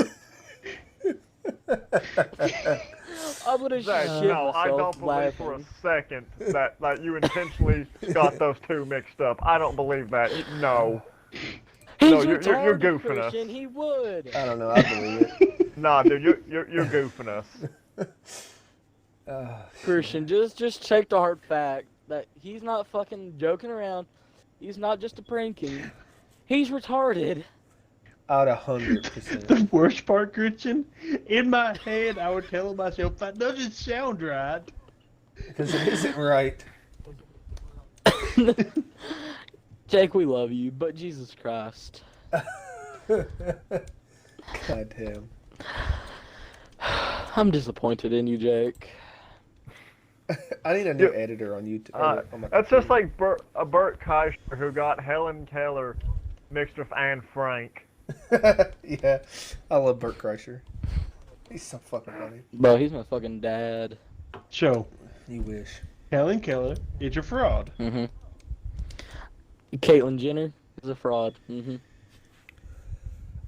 I would have Zach, shit no, I myself don't believe for a laughing. second that like you intentionally got those two mixed up. I don't believe that. No. He's No, you're retarded, goofing us. Christian. He would. I don't know. I believe it. Nah, dude, you're goofing us. Christian, just check the hard fact that he's not fucking joking around. He's not just a pranking. He's retarded. Out 100%. The worst part, Christian, in my head, I would tell myself that doesn't sound right. Because it isn't right. Jake, we love you, but Jesus Christ. God damn. I'm disappointed in you, Jake. I need a new editor on YouTube. On my That's just computer. like Bert Kreischer who got Helen Keller mixed with Anne Frank. Yeah, I love Bert Kreischer. He's so fucking funny. Bro, he's my fucking dad. So, You wish. Helen Keller is a fraud. Mm-hmm. Caitlyn Jenner is a fraud. Mm-hmm.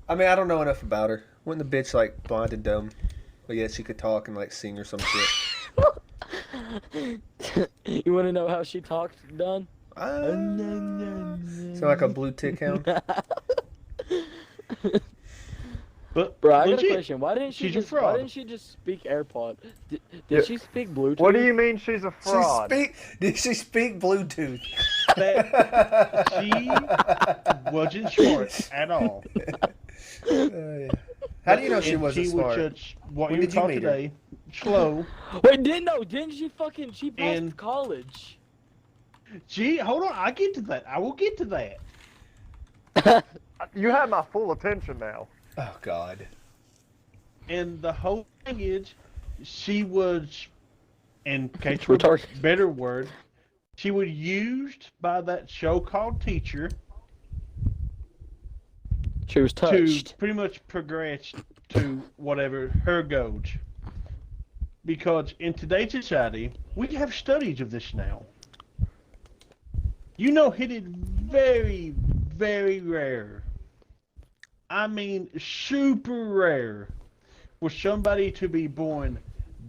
I mean, I don't know enough about her. Wasn't the bitch like blind and dumb? But yeah, she could talk and like sing or some shit. You want to know how she talked, Dunn? Sound like a blue tick hound. But Bro, I got a legit, question. Why didn't she she's a just? fraud. Why didn't she just speak AirPod? Did Yeah. she speak Bluetooth? What do you mean she's a fraud? Did she speak Bluetooth? that she wasn't smart at all. Yeah. How do you know she And wasn't she smart? was just what When you did you taught meet her? today, slow. Wait, didn't she passed And- college? Hold on, I get to that. I will get to that. You have my full attention now. Oh God. And the whole thing is, she was, in case for Retarded. a better word, she was used by that so-called teacher She was to touched. pretty much progress to whatever her goals. Because in today's society, we have studies of this now. You know, it is very, very rare. I mean, super rare for somebody to be born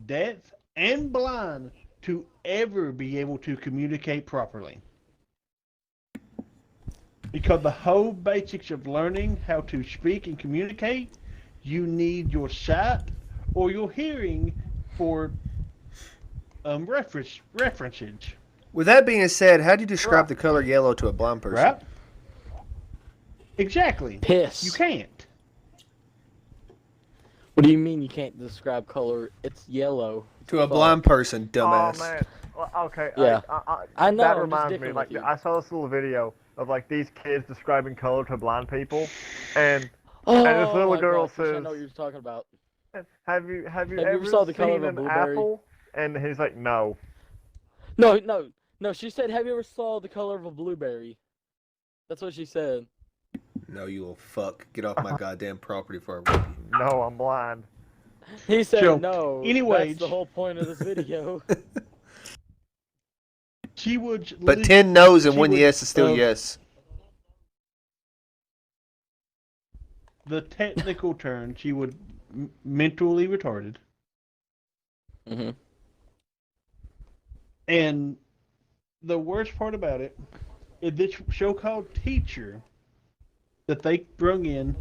deaf and blind to ever be able to communicate properly. Because the whole basics of learning how to speak and communicate, you need your sight or your hearing for references. With that being said, how do you describe the color yellow to a blind person? Right? Exactly. Piss. You can't. What do you mean you can't describe color? It's yellow. To a Fuck. blind person, dumbass. Oh man. Well, okay. Yeah. I know, That I'm just reminds me. different Like with you. I saw this little video of like these kids describing color to blind people, and Oh, this little my girl God, Chris, I says- know what you're talking about. have you you ever ever saw the color seen of a an blueberry? apple? And he's like, no. No. She said, "Have you ever saw the color of a blueberry?" That's what she said. No, you little fuck. Get off my goddamn property before I whip you. No, I'm blind. He said, So, "No." anyways. That's the whole point of this video. She would. But 10 no's and she 1 would, yes is still yes. The technical term, she would mentally retarded. Mm-hmm. And the worst part about it is this so-called teacher that they brung in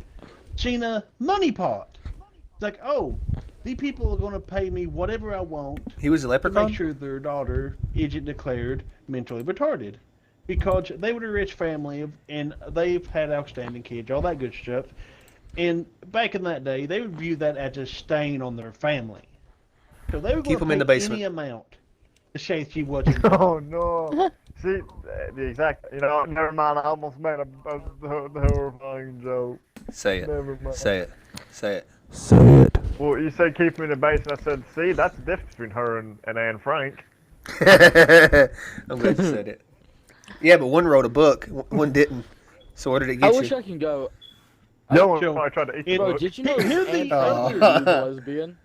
seen a money pot. It's like, oh, these people are going to pay me whatever I want He was a to leprechaun? make sure their daughter isn't declared mentally retarded. Because they were a rich family and they've had outstanding kids, all that good stuff. And back in that day, they would view that as a stain on their family. So they were Keep going them to in the pay basement. any amount to say she wasn't. Oh no. See, the exact. You know, never mind. I almost made a horrifying joke. Say it. Never mind. Say it. Say it. Say it. Well, you said keep me in the basement. I said, see, that's the difference between her and Anne Frank. I'm glad you said it. Yeah, but one wrote a book, one didn't. So where did it I get wish you? I can go. No one Joe, probably tried to eat the it- Bro, book. did you know Here's Anne the- Frank was a huge lesbian?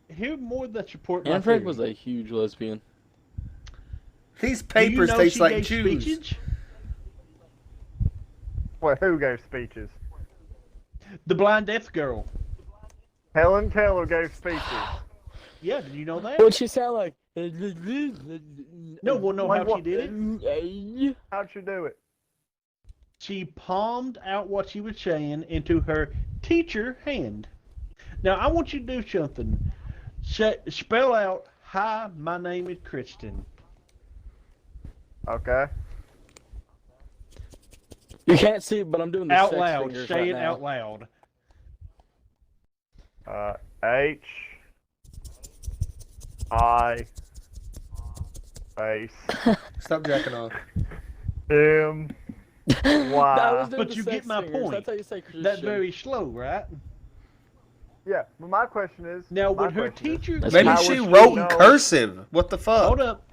Hear more that support my Anne Frank theory. was a huge lesbian. These Do you papers know taste she like gave Jews. speeches? Well, who gave speeches? The blind deaf girl. Helen Keller gave speeches. Yeah, did you know that? What'd she sound like? No, well, know Like how she what? did it? How'd she do it? She palmed out what she was saying into her teacher hand. Now, I want you to do something. Spell out, hi, my name is Kristen. Okay. You can't see it, but I'm doing the Out sex loud. fingers Say right it now. out loud. H I space Stop jacking off. M Wow. I was doing But the you sex get my fingers. point. That's how you say Christian. That's very slow, right? Yeah, but my question is. Now, my when her question is, teacher... That's Maybe how she would wrote in know- cursive. What the fuck? Hold up.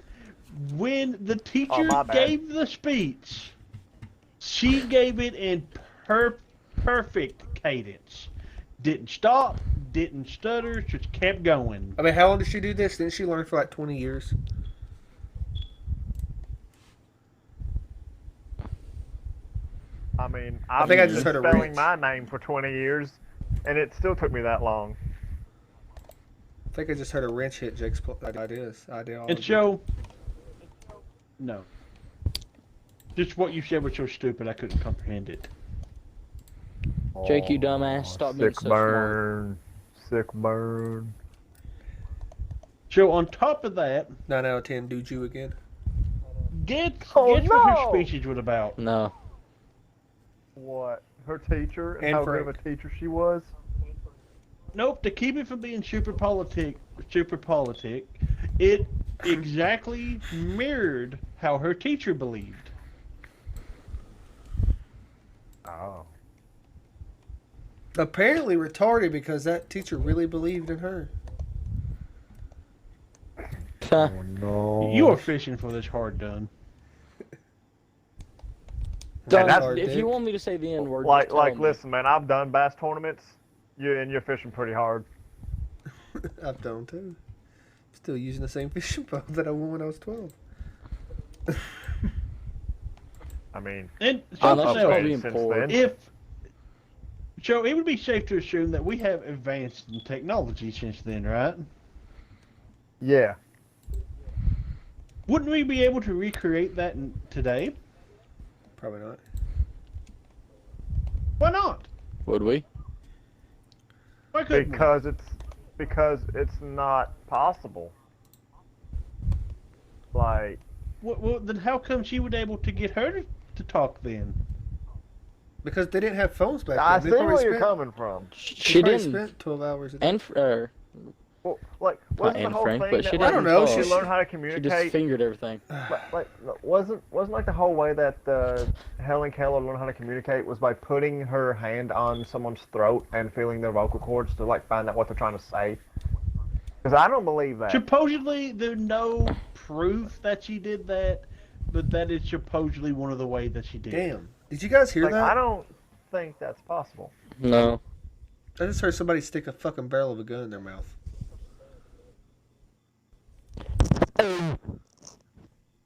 When the teacher my bad. gave the speech, she gave it in perfect cadence. Didn't stop, didn't stutter, just kept going. I mean, how long did she do this? Didn't she learn for like 20 years? I mean, I've think I been just heard a spelling wrench. my name for 20 years, and it still took me that long. I think I just heard a wrench hit Jake's idea. And so... No. Just what you said was so stupid I couldn't comprehend it. Jake, you dumbass, stop being Sick so smart. burn. Sick burn. So on top of that, 9 out of 10, do you again? guess Oh, what her no! speeches was about. No. What? Her teacher and And how Frank. good of a teacher she was? Nope, to keep it from being super politic, it exactly mirrored how her teacher believed. Oh. Apparently retarded because that teacher really believed in her. Huh. No. You are fishing for this hard done. Dunn, that's- if you want me to say the N word, Like, just tell me. listen, man, I've done bass tournaments. You're fishing pretty hard. I've done too. Still using the same fishing pole that I won when I was 12. I mean, And Oh, so that's I've probably played being since poor. then. So it would be safe to assume that we have advanced in technology since then, right? Yeah. Wouldn't we be able to recreate that today? Probably not. Why not? Would we? Why couldn't we? Because it's not possible. Like, Well, then how come she was able to get her to talk then? Because they didn't have phones back then. I They see probably where you're spent- coming from. they She probably didn't. spent 12 hours a day. And Well, like, wasn't the Anne whole Frank, thing but that she like, I don't know, she she- learned how to She communicate? just fingered everything. like wasn't like the whole way that Helen Keller learned how to communicate was by putting her hand on someone's throat and feeling their vocal cords to like find out what they're trying to say. Because I don't believe that. Supposedly, there's no proof that she did that, but that is supposedly one of the ways that she did. Damn. Did you guys hear Like, that? I don't think that's possible. No. I just heard somebody stick a fucking barrel of a gun in their mouth.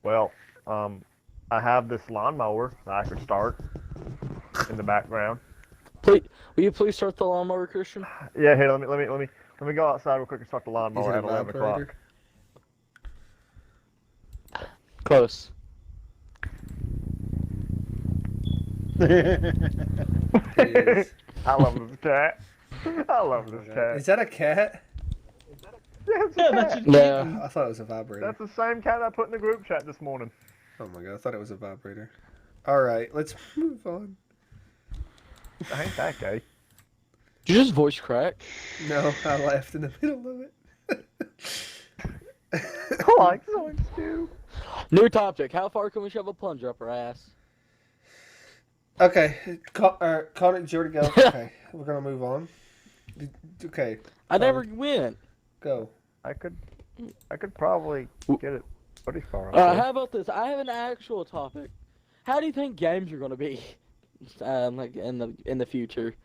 Well, I have this lawnmower that I could start in the background. Please, will you please start the lawnmower, Christian? Yeah, here, let me go outside real quick and start the Is lawnmower it at a 11 vibrator? o'clock. Close. It is. I love this cat. I love this cat. Is that a cat? Yeah, it's a Yeah, cat. that's a- Yeah. I thought it was a vibrator. That's the same cat I put in the group chat this morning. Oh my god, I thought it was a vibrator. Alright, let's move on. I ain't that gay. Did you just voice crack? No, I laughed in the middle of it. I like someone too. New topic. How far can we shove a plunger up our ass? Okay, Connor, did you already go? Okay, we're gonna move on. Okay, I never went. go. I could probably get it pretty far. How about this? I have an actual topic. How do you think games are gonna be, like in the future?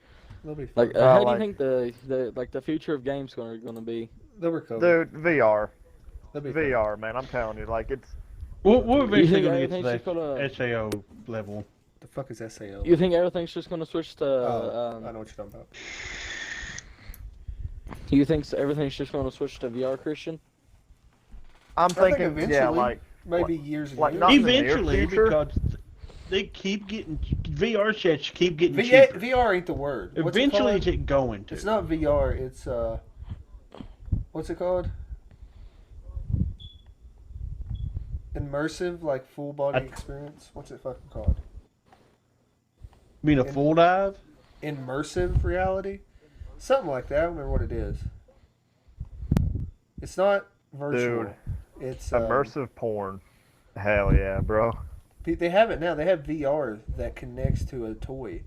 They'll be fun. Like, how do you like- think the future of games gonna be? They'll recover. Dude, VR, They'll be fun. VR, man. I'm telling you, like it's. We're eventually think going to get everything's to that just gonna- SAO level. The fuck is SAO? You think everything's just gonna switch to? Oh, I know what you're talking about. You think everything's just gonna switch to VR, Christian? I'm think thinking, eventually, yeah, like Maybe years and like years. not in the near Eventually, future. because they keep getting VR sets keep getting VR, cheaper. VR ain't the word. What's it Eventually, called? it's going to. It's not VR. It's what's it called? Immersive, like full body experience. What's it fucking called? You mean a full dive? Immersive reality, something like that. I don't remember what it is. It's not virtual. Dude. It's Immersive porn. Hell yeah, bro. They have it now. They have VR that connects to a toy,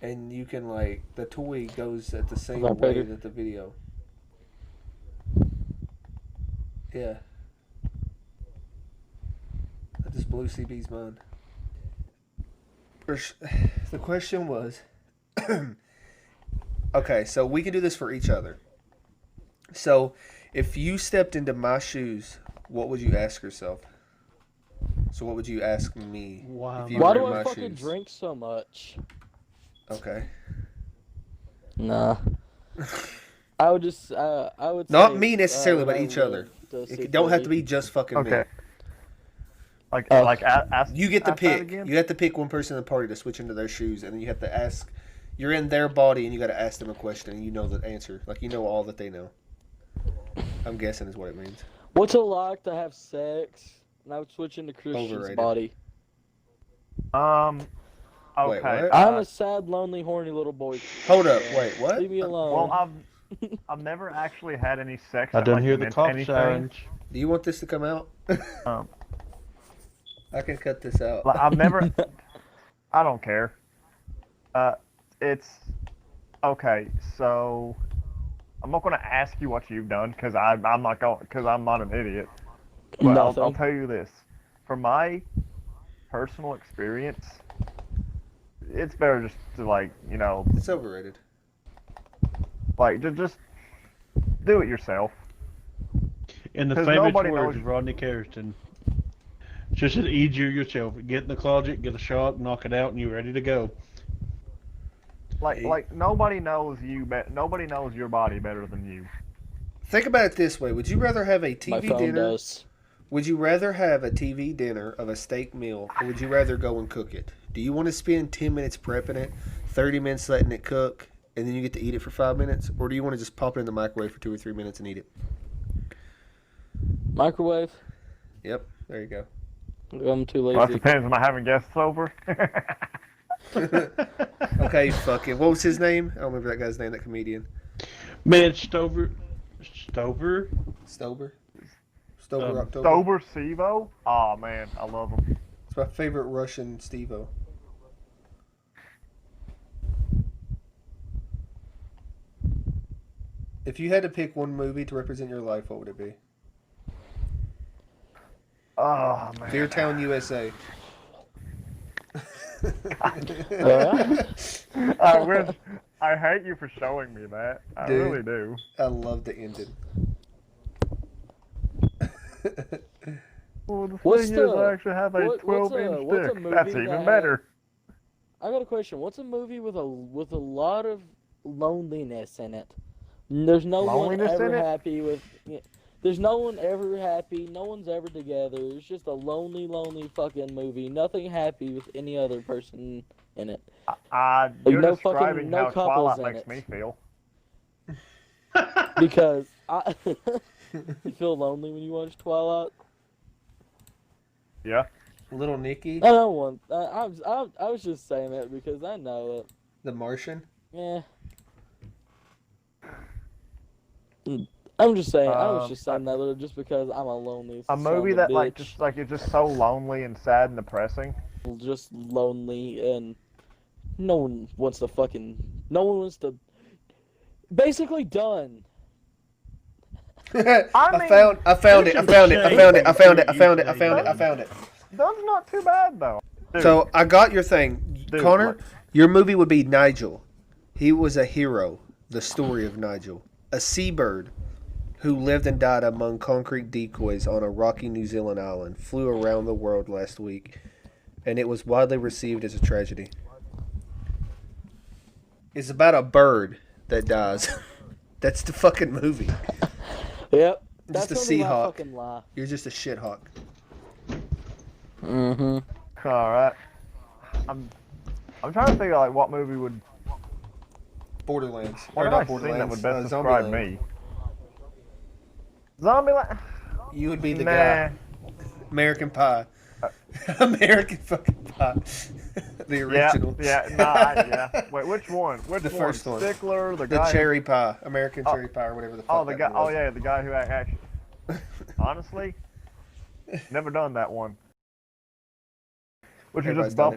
and you can like the toy goes at the same that way better? that the video. Yeah. I just blew CB's mind. The question was, okay, so we can do this for each other. So, if you stepped into my shoes, what would you ask yourself? So, what would you ask me Wow. if you Why were do in I my fucking shoes? drink so much? Okay. Nah. I would just, I would Not say, me necessarily, but I each would other. to see It don't have to Freddy. be just fucking me. Okay. Like, Oh. ask. You get to ask that pick. again? You have to pick one person in the party to switch into their shoes, and then you have to ask. You're in their body, and you got to ask them a question, and you know the answer. Like you know all that they know. I'm guessing is what it means. What's it like to have sex? And I would switch into Christian's Overrated. body. Okay. Wait, what? I'm a sad, lonely, horny little boy. Hold up. Wait, what? Leave me alone. Well, I've never actually had any sex. I that, don't like, hear the meant cop anything. sirens. Do you want this to come out? Um, I can cut this out. Like, I've never. I don't care. It's okay. So I'm not going to ask you what you've done because I'm not going because I'm not an idiot. But I'll Nothing. tell you this: from my personal experience, it's better just to It's overrated. just do it yourself. In the 'Cause famous nobody words knows- of Rodney Carrington, just as easier yourself. Get in the closet, get a shot, knock it out, and you're ready to go. Like nobody knows you. Nobody knows your body better than you. Think about it this way: would you rather have a My TV phone dinner? does. Would you rather have a TV dinner of a steak meal, or would you rather go and cook it? Do you want to spend 10 minutes prepping it, 30 minutes letting it cook, and then you get to eat it for 5 minutes? Or do you want to just pop it in the microwave for 2 or 3 minutes and eat it? Microwave. Yep, there you go. I'm too Well, that lazy. depends on not having guests over. Okay, fucking. What was his name? I don't remember that guy's name, that comedian. Man, Stover? Stober? Stober October? Stober Sivo. Oh man, I love him. It's my favorite Russian Steve-O. If you had to pick one movie to represent your life, what would it be? Oh man. Feartown, USA. I hate you for showing me that. I Dude. really do. I love the ending. Well, the What's thing is, the- I actually have a what's a 12-inch dick. movie That's even that- better. I got a question. What's a movie with a lot of loneliness in it? There's no Loneliness one in ever it? happy with. There's no one ever happy. No one's ever together. It's just a lonely, lonely fucking movie. Nothing happy with any other person in it. You're no describing fucking- no how couples Twilight in makes it. me feel. Because you feel lonely when you watch Twilight. Yeah. Little Nicky, I don't want. I was just saying that because I know it. The Martian. Yeah. I'm just saying. I was just saying that little just because I'm a lonely. A son movie of a that bitch. it's just so lonely and sad and depressing. Just lonely and no one wants to fucking. No one wants to. Basically done. I found it. That's not too bad though. Dude, So I got your thing, Dude, Connor. what? Your movie would be Nigel. He was a hero. The story of Nigel, a seabird who lived and died among concrete decoys on a rocky New Zealand island, flew around the world last week, and it was widely received as a tragedy. It's about a bird that dies. That's the fucking movie. Yep. Just That's a gonna be my Seahawk. fucking lie. You're just a shithawk. Mm-hmm. all right. I'm trying to figure out what movie would. Borderlands. What Or have I not seen Borderlands. that would best describe Zombieland. me? Zombieland. You would be the Nah. guy. American Pie. American fucking Pie. The Yeah, original. yeah. Wait, which one? Which The one? first one. Stickler, the The guy. cherry pie. American cherry pie or whatever the fuck. Oh, the that guy. was. Oh, yeah, the guy who actually. Honestly, never done that one. which is Everybody's just done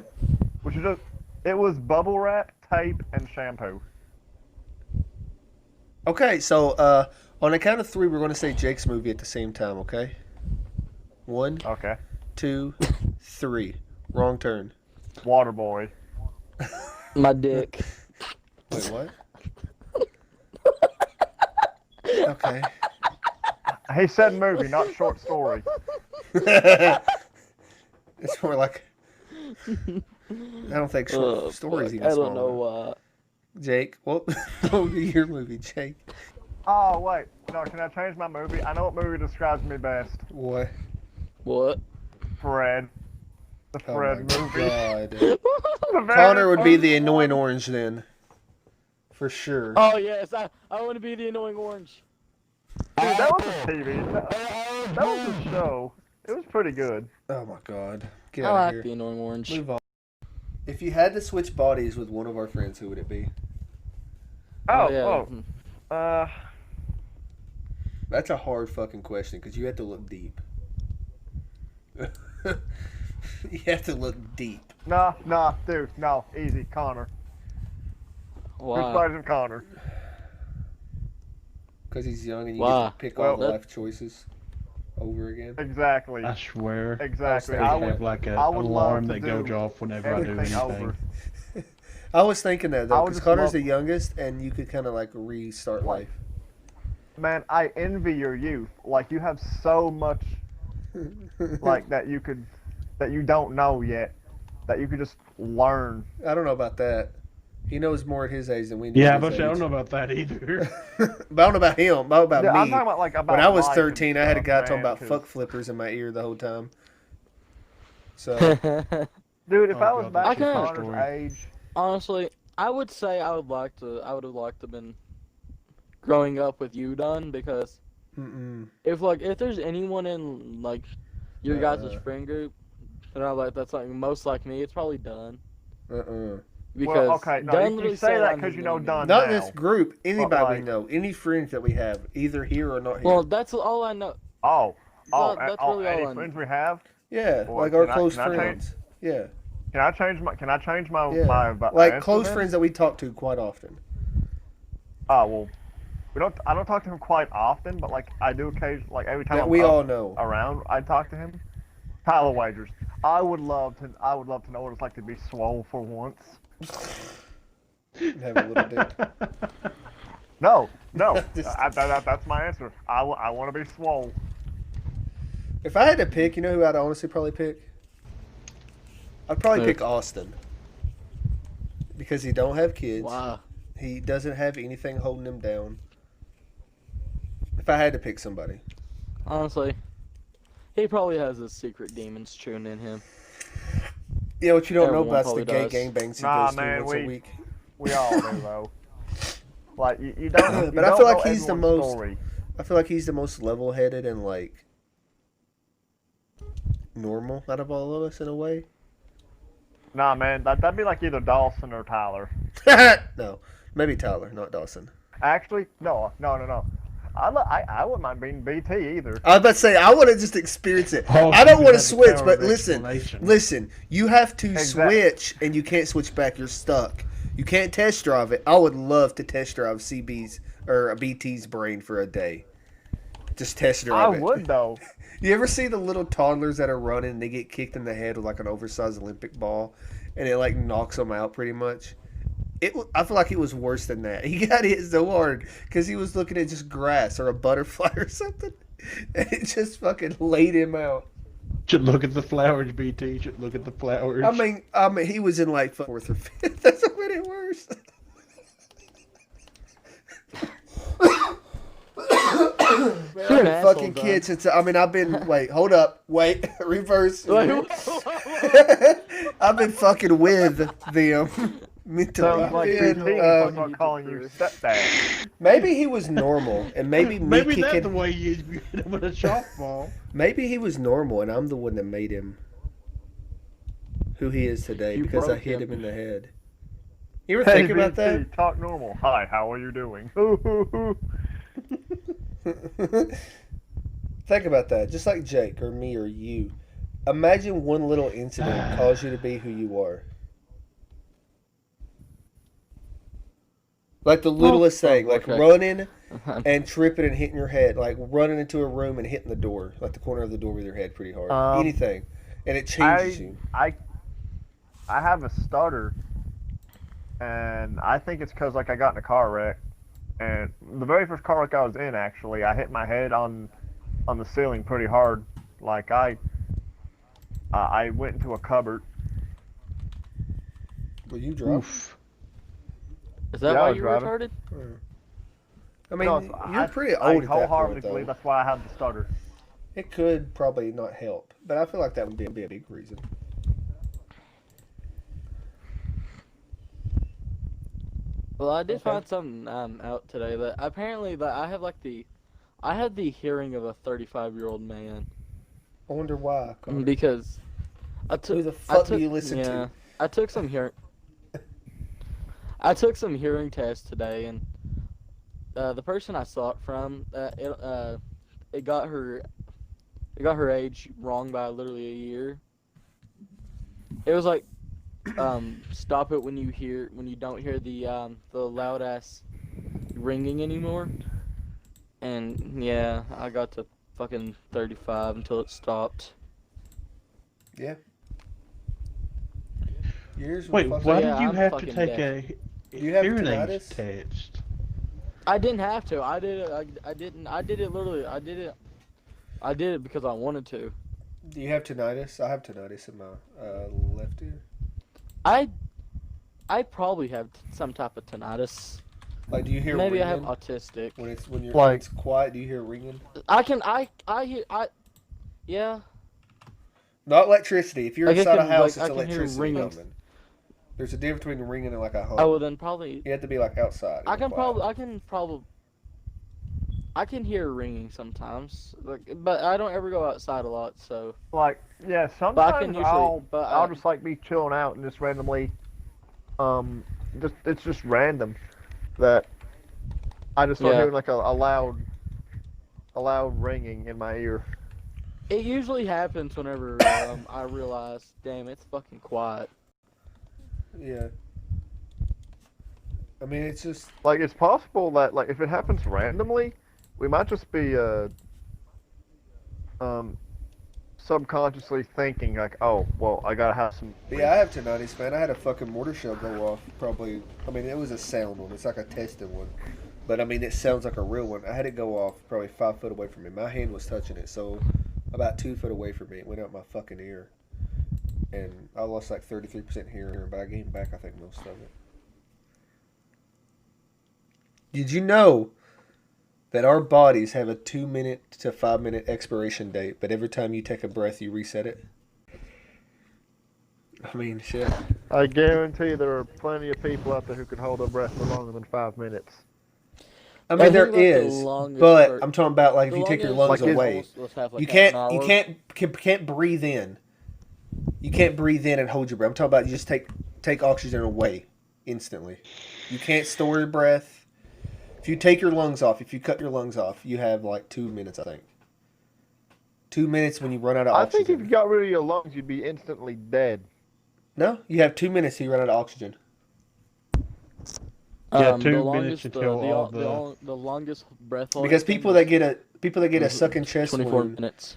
it. it was bubble wrap, tape, and shampoo. Okay, so on the count of 3, we're going to say Jake's movie at the same time. Okay. 1, Okay. 2, 3. Wrong turn. Waterboy. My dick. Wait, what? Okay. He said movie, not short story. It's more like I don't think short stories even I small don't know enough. why. Jake, what would be your movie, Jake? Oh wait, no. Can I change my movie? I know what movie describes me best. What? What? Fred. The Oh Fred my movie. God. The very Connor would be first the annoying one. orange then, for sure. Oh yes, I want to be the annoying orange. Dude, that was a TV. That was a show. It was pretty good. Oh my God. Get I out like of the here. annoying orange. Move on. If you had to switch bodies with one of our friends, who would it be? Yeah. That's a hard fucking question because you have to look deep. You have to look deep. Nah, dude, no, easy, Connor. Who's Why? fighting Connor? Because he's young and you Why? get to pick all the Well, life choices over again. Exactly. I swear. Exactly. They They I have would, like an I would alarm love to that goes do off whenever I do everything anything. over. I was thinking that I though, would because just Connor's love- the youngest and you could kind of like restart Like- life. Man, I envy your youth. Like you have so much, like that you don't know yet, that you could just learn. I don't know about that. He knows more at his age than we do. Yeah, at but his I don't age. know about that either. But I don't know about him. I don't know about Yeah, me. I'm talking about like about When I was life 13, and I had a stuff, guy talking man, about 'cause- fuck flippers in my ear the whole time. So, Dude, if Oh, I was God, back that's to a Connor's story. age, Honestly, I would say I would have liked to been growing up with you, Dunn, because if there's anyone in like your guys' friend group that I like that's like most like me, it's probably Dunn. Because well, okay, no, Dunn you literally say said that I'm because his you know mini-me. Dunn Not in now. this group. Anybody we like- know, any friends that we have, either here or not here. Well, that's all I know. That's really any all I friends we have? yeah, Or like our can I- close can I friends. Yeah, Can I change my? Can I change my? yeah. my Like answer close then? friends that we talk to quite often. Oh well, I don't talk to him quite often, but like I do occasionally. Like every time That I'm we up all know. around, I talk to him. Tyler Wagers. I would love to know what it's like to be swole for once. Have a little dick. No, Just- that's my answer. I want to be swole. If I had to pick, you know who I'd honestly probably pick? I'd probably Who? pick Austin. Because he don't have kids. Wow. He doesn't have anything holding him down. If I had to pick somebody. Honestly, he probably has his secret demons chewing in him. Yeah, what you don't know Everyone about is the probably gay does. gangbangs he Nah, goes through man, once a week. We all do though. Like you don't. You But I don't feel like know he's the everyone's most- story. I feel like he's the most level-headed and, like, normal out of all of us in a way. Nah, man, that'd be like either Dawson or Tyler. No, maybe Tyler, not Dawson. Actually, no. I wouldn't mind being BT either. I was about to say, I want to just experience it. Oh, I don't you want to have the switch, power but of listen, explanation. you have to Exactly. switch, and you can't switch back. You're stuck. You can't test drive it. I would love to test drive CB's or a BT's brain for a day. Just test I drive it. would though. You ever see the little toddlers that are running and they get kicked in the head with like an oversized Olympic ball, and it like knocks them out pretty much? I feel like it was worse than that. He got hit so hard because he was looking at just grass or a butterfly or something, and it just fucking laid him out. Should look at the flowers, BT. Should look at the flowers. I mean, he was in like fourth or fifth. That's what made it worse. You're an asshole, Fucking Dunn. kids. I've been. Wait, hold up. Wait, reverse. Wait, I've been fucking with them. Mentally. Sounds like And, BT um, calling you stepdad. maybe he was normal, and maybe me Maybe that's kicking. the way you hit him with a softball. Maybe he was normal, and I'm the one that made him who he is today You because I broke hit him. him in the head. You ever Hey, think about BT, that? talk normal. Hi, how are you doing? Think about that. Just like Jake or me or you, Imagine one little incident caused you to be who you are. Like the littlest thing, like okay. running and tripping and hitting your head, like running into a room and hitting the door, like the corner of the door with your head pretty hard. Anything, and it changes you. I have a stutter, and I think it's because like I got in a car wreck, and the very first car wreck I was in, actually, I hit my head on the ceiling pretty hard. Like I went into a cupboard. Were you drunk? Is that Yeah, I why was you driving. retarded? I mean, No, you're pretty I old at that wholeheartedly point, though. believe that's why I have the stutter. It could probably not help, but I feel like that would be a big reason. Well, I did Okay. find something out today that apparently that I had the hearing of a 35-year-old man I wonder why. Connor. because Who the fuck do you listen yeah, to? I took some hearing tests today, and the person I saw it from, it got her age wrong by literally a year. It was like, stop it when you don't hear the loud ass ringing anymore. And yeah, I got to fucking 35 until it stopped. Yeah. Years Wait, were why fucking- Yeah, did you I'm have to fucking take deaf. a You have hearing aid tinnitus? test? I didn't have to. I did it. I didn't. I did it literally. I did it because I wanted to. Do you have tinnitus? I have tinnitus in my left ear. I probably have some type of tinnitus. Like, do you hear Maybe ringing? I have autistic. When you're Like- it's quiet, do you hear ringing? Yeah. Not electricity. If you're Like, I inside a can- house, like, I it's can hear electricity ringing. coming. There's a difference between ringing and like a hum. Oh, well then probably. You have to be like outside. I and can quiet. probably. I can hear ringing sometimes, but I don't ever go outside a lot, so. Like, yeah, But I sometimes can usually. I'll just like be chilling out and just randomly, it's just random that I just start Yeah. hearing like a loud ringing in my ear. It usually happens whenever I realize, damn, it's fucking quiet. Yeah. I mean, it's just Like, it's possible that like if it happens randomly, we might just be subconsciously thinking like, oh, well, I gotta have some. yeah. I have tinnitus, man. I had a fucking mortar shell go off. Probably. I mean, it was a sound one. It's like a tested one, but I mean, it sounds like a real one. I had it go off probably 5 foot away from me. My hand was touching it, so about 2 foot away from me, it went out my fucking ear, and I lost like 33% hearing, but I gained back I think most of it. Did you know that our bodies have a 2-minute to 5-minute expiration date, but every time you take a breath, you reset it? I mean, shit. I guarantee there are plenty of people out there who can hold their breath for longer than 5 minutes. I mean, there think about the is, longest but part- I'm talking about like if The you take your longest lungs Like, away, let's have, like, you half can't, an you hour. can't breathe in. You can't breathe in and hold your breath. I'm talking about you just take oxygen away instantly. You can't store your breath. If you take your lungs off, if you cut your lungs off, you have like 2 minutes, I think. 2 minutes when you run out of I oxygen. think if you got rid of your lungs, you'd be instantly dead. No, you have 2 minutes till you run out of oxygen. Yeah, The 2 minutes longest, until all the longest breath holding Because thing people is that get a sucking chest 24 wound, minutes.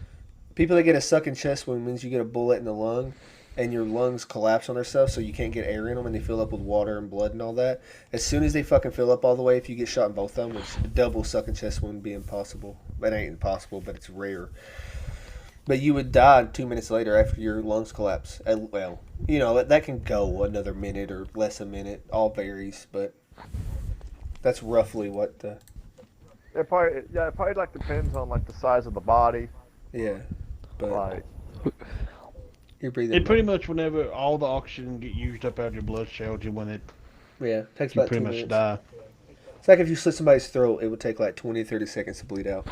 people that get a sucking chest wound means you get a bullet in the lung, and your lungs collapse on themselves, so you can't get air in them, and they fill up with water and blood and all that. As soon as they fucking fill up all the way, if you get shot in both of them, which a double sucking chest wound would be impossible. That ain't impossible, but it's rare. But you would die 2 minutes later after your lungs collapse. And, well, you know, that can go another minute or less a minute. All varies, but that's roughly what the... It probably like depends on like the size of the body. Yeah. But Like, you're breathing... It pretty much whenever all the oxygen get used up out of your blood cells, you when it Yeah, takes you about 2 pretty much minutes. die. It's like if you slit somebody's throat, it would take like 20, 30 seconds to bleed out.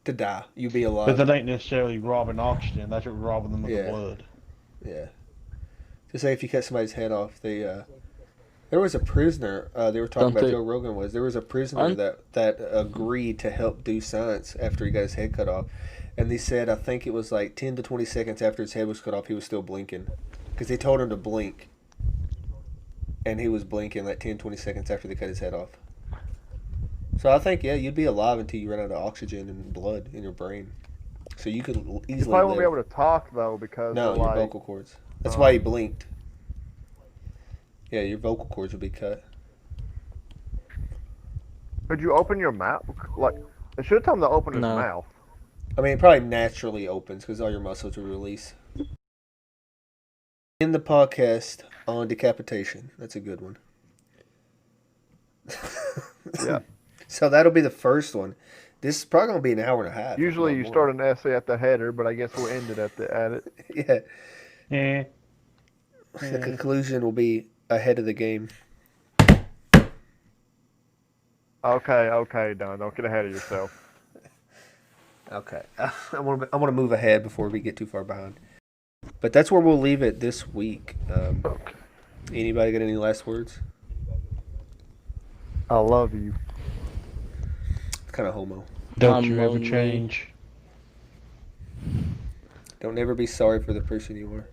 To die. You'd be alive. But that ain't necessarily robbing oxygen. That's what robbing them of Yeah. the blood. Yeah. To say if you cut somebody's head off, there was a prisoner, they were talking Don't about they- Joe Rogan was, there was a prisoner Aren't- that agreed to help do science after he got his head cut off. and they said I think it was like 10 to 20 seconds after his head was cut off, he was still blinking, because they told him to blink, and he was blinking like 10, 20 seconds after they cut his head off. So I think you'd be alive until you run out of oxygen and blood in your brain. So you could easily. You probably won't be live. able to talk though because No, of, your like, vocal cords. That's why he blinked. Yeah, your vocal cords would be cut. Could you open your mouth? Like, it should tell him to open his No. mouth. I mean, it probably naturally opens because all your muscles will release. In the podcast on decapitation. That's a good one. Yeah. So that'll be the first one. This is probably going to be an hour and a half. Usually if you not start more. an essay at the header, but I guess we'll end it at it. Yeah. Yeah. The conclusion will be ahead of the game. Okay, Dunn. Don't get ahead of yourself. Okay. I want to move ahead before we get too far behind. But that's where we'll leave it this week. Anybody got any last words? I love you. Kind of homo. Don't I'm you ever lonely. change. Don't ever be sorry for the person you were.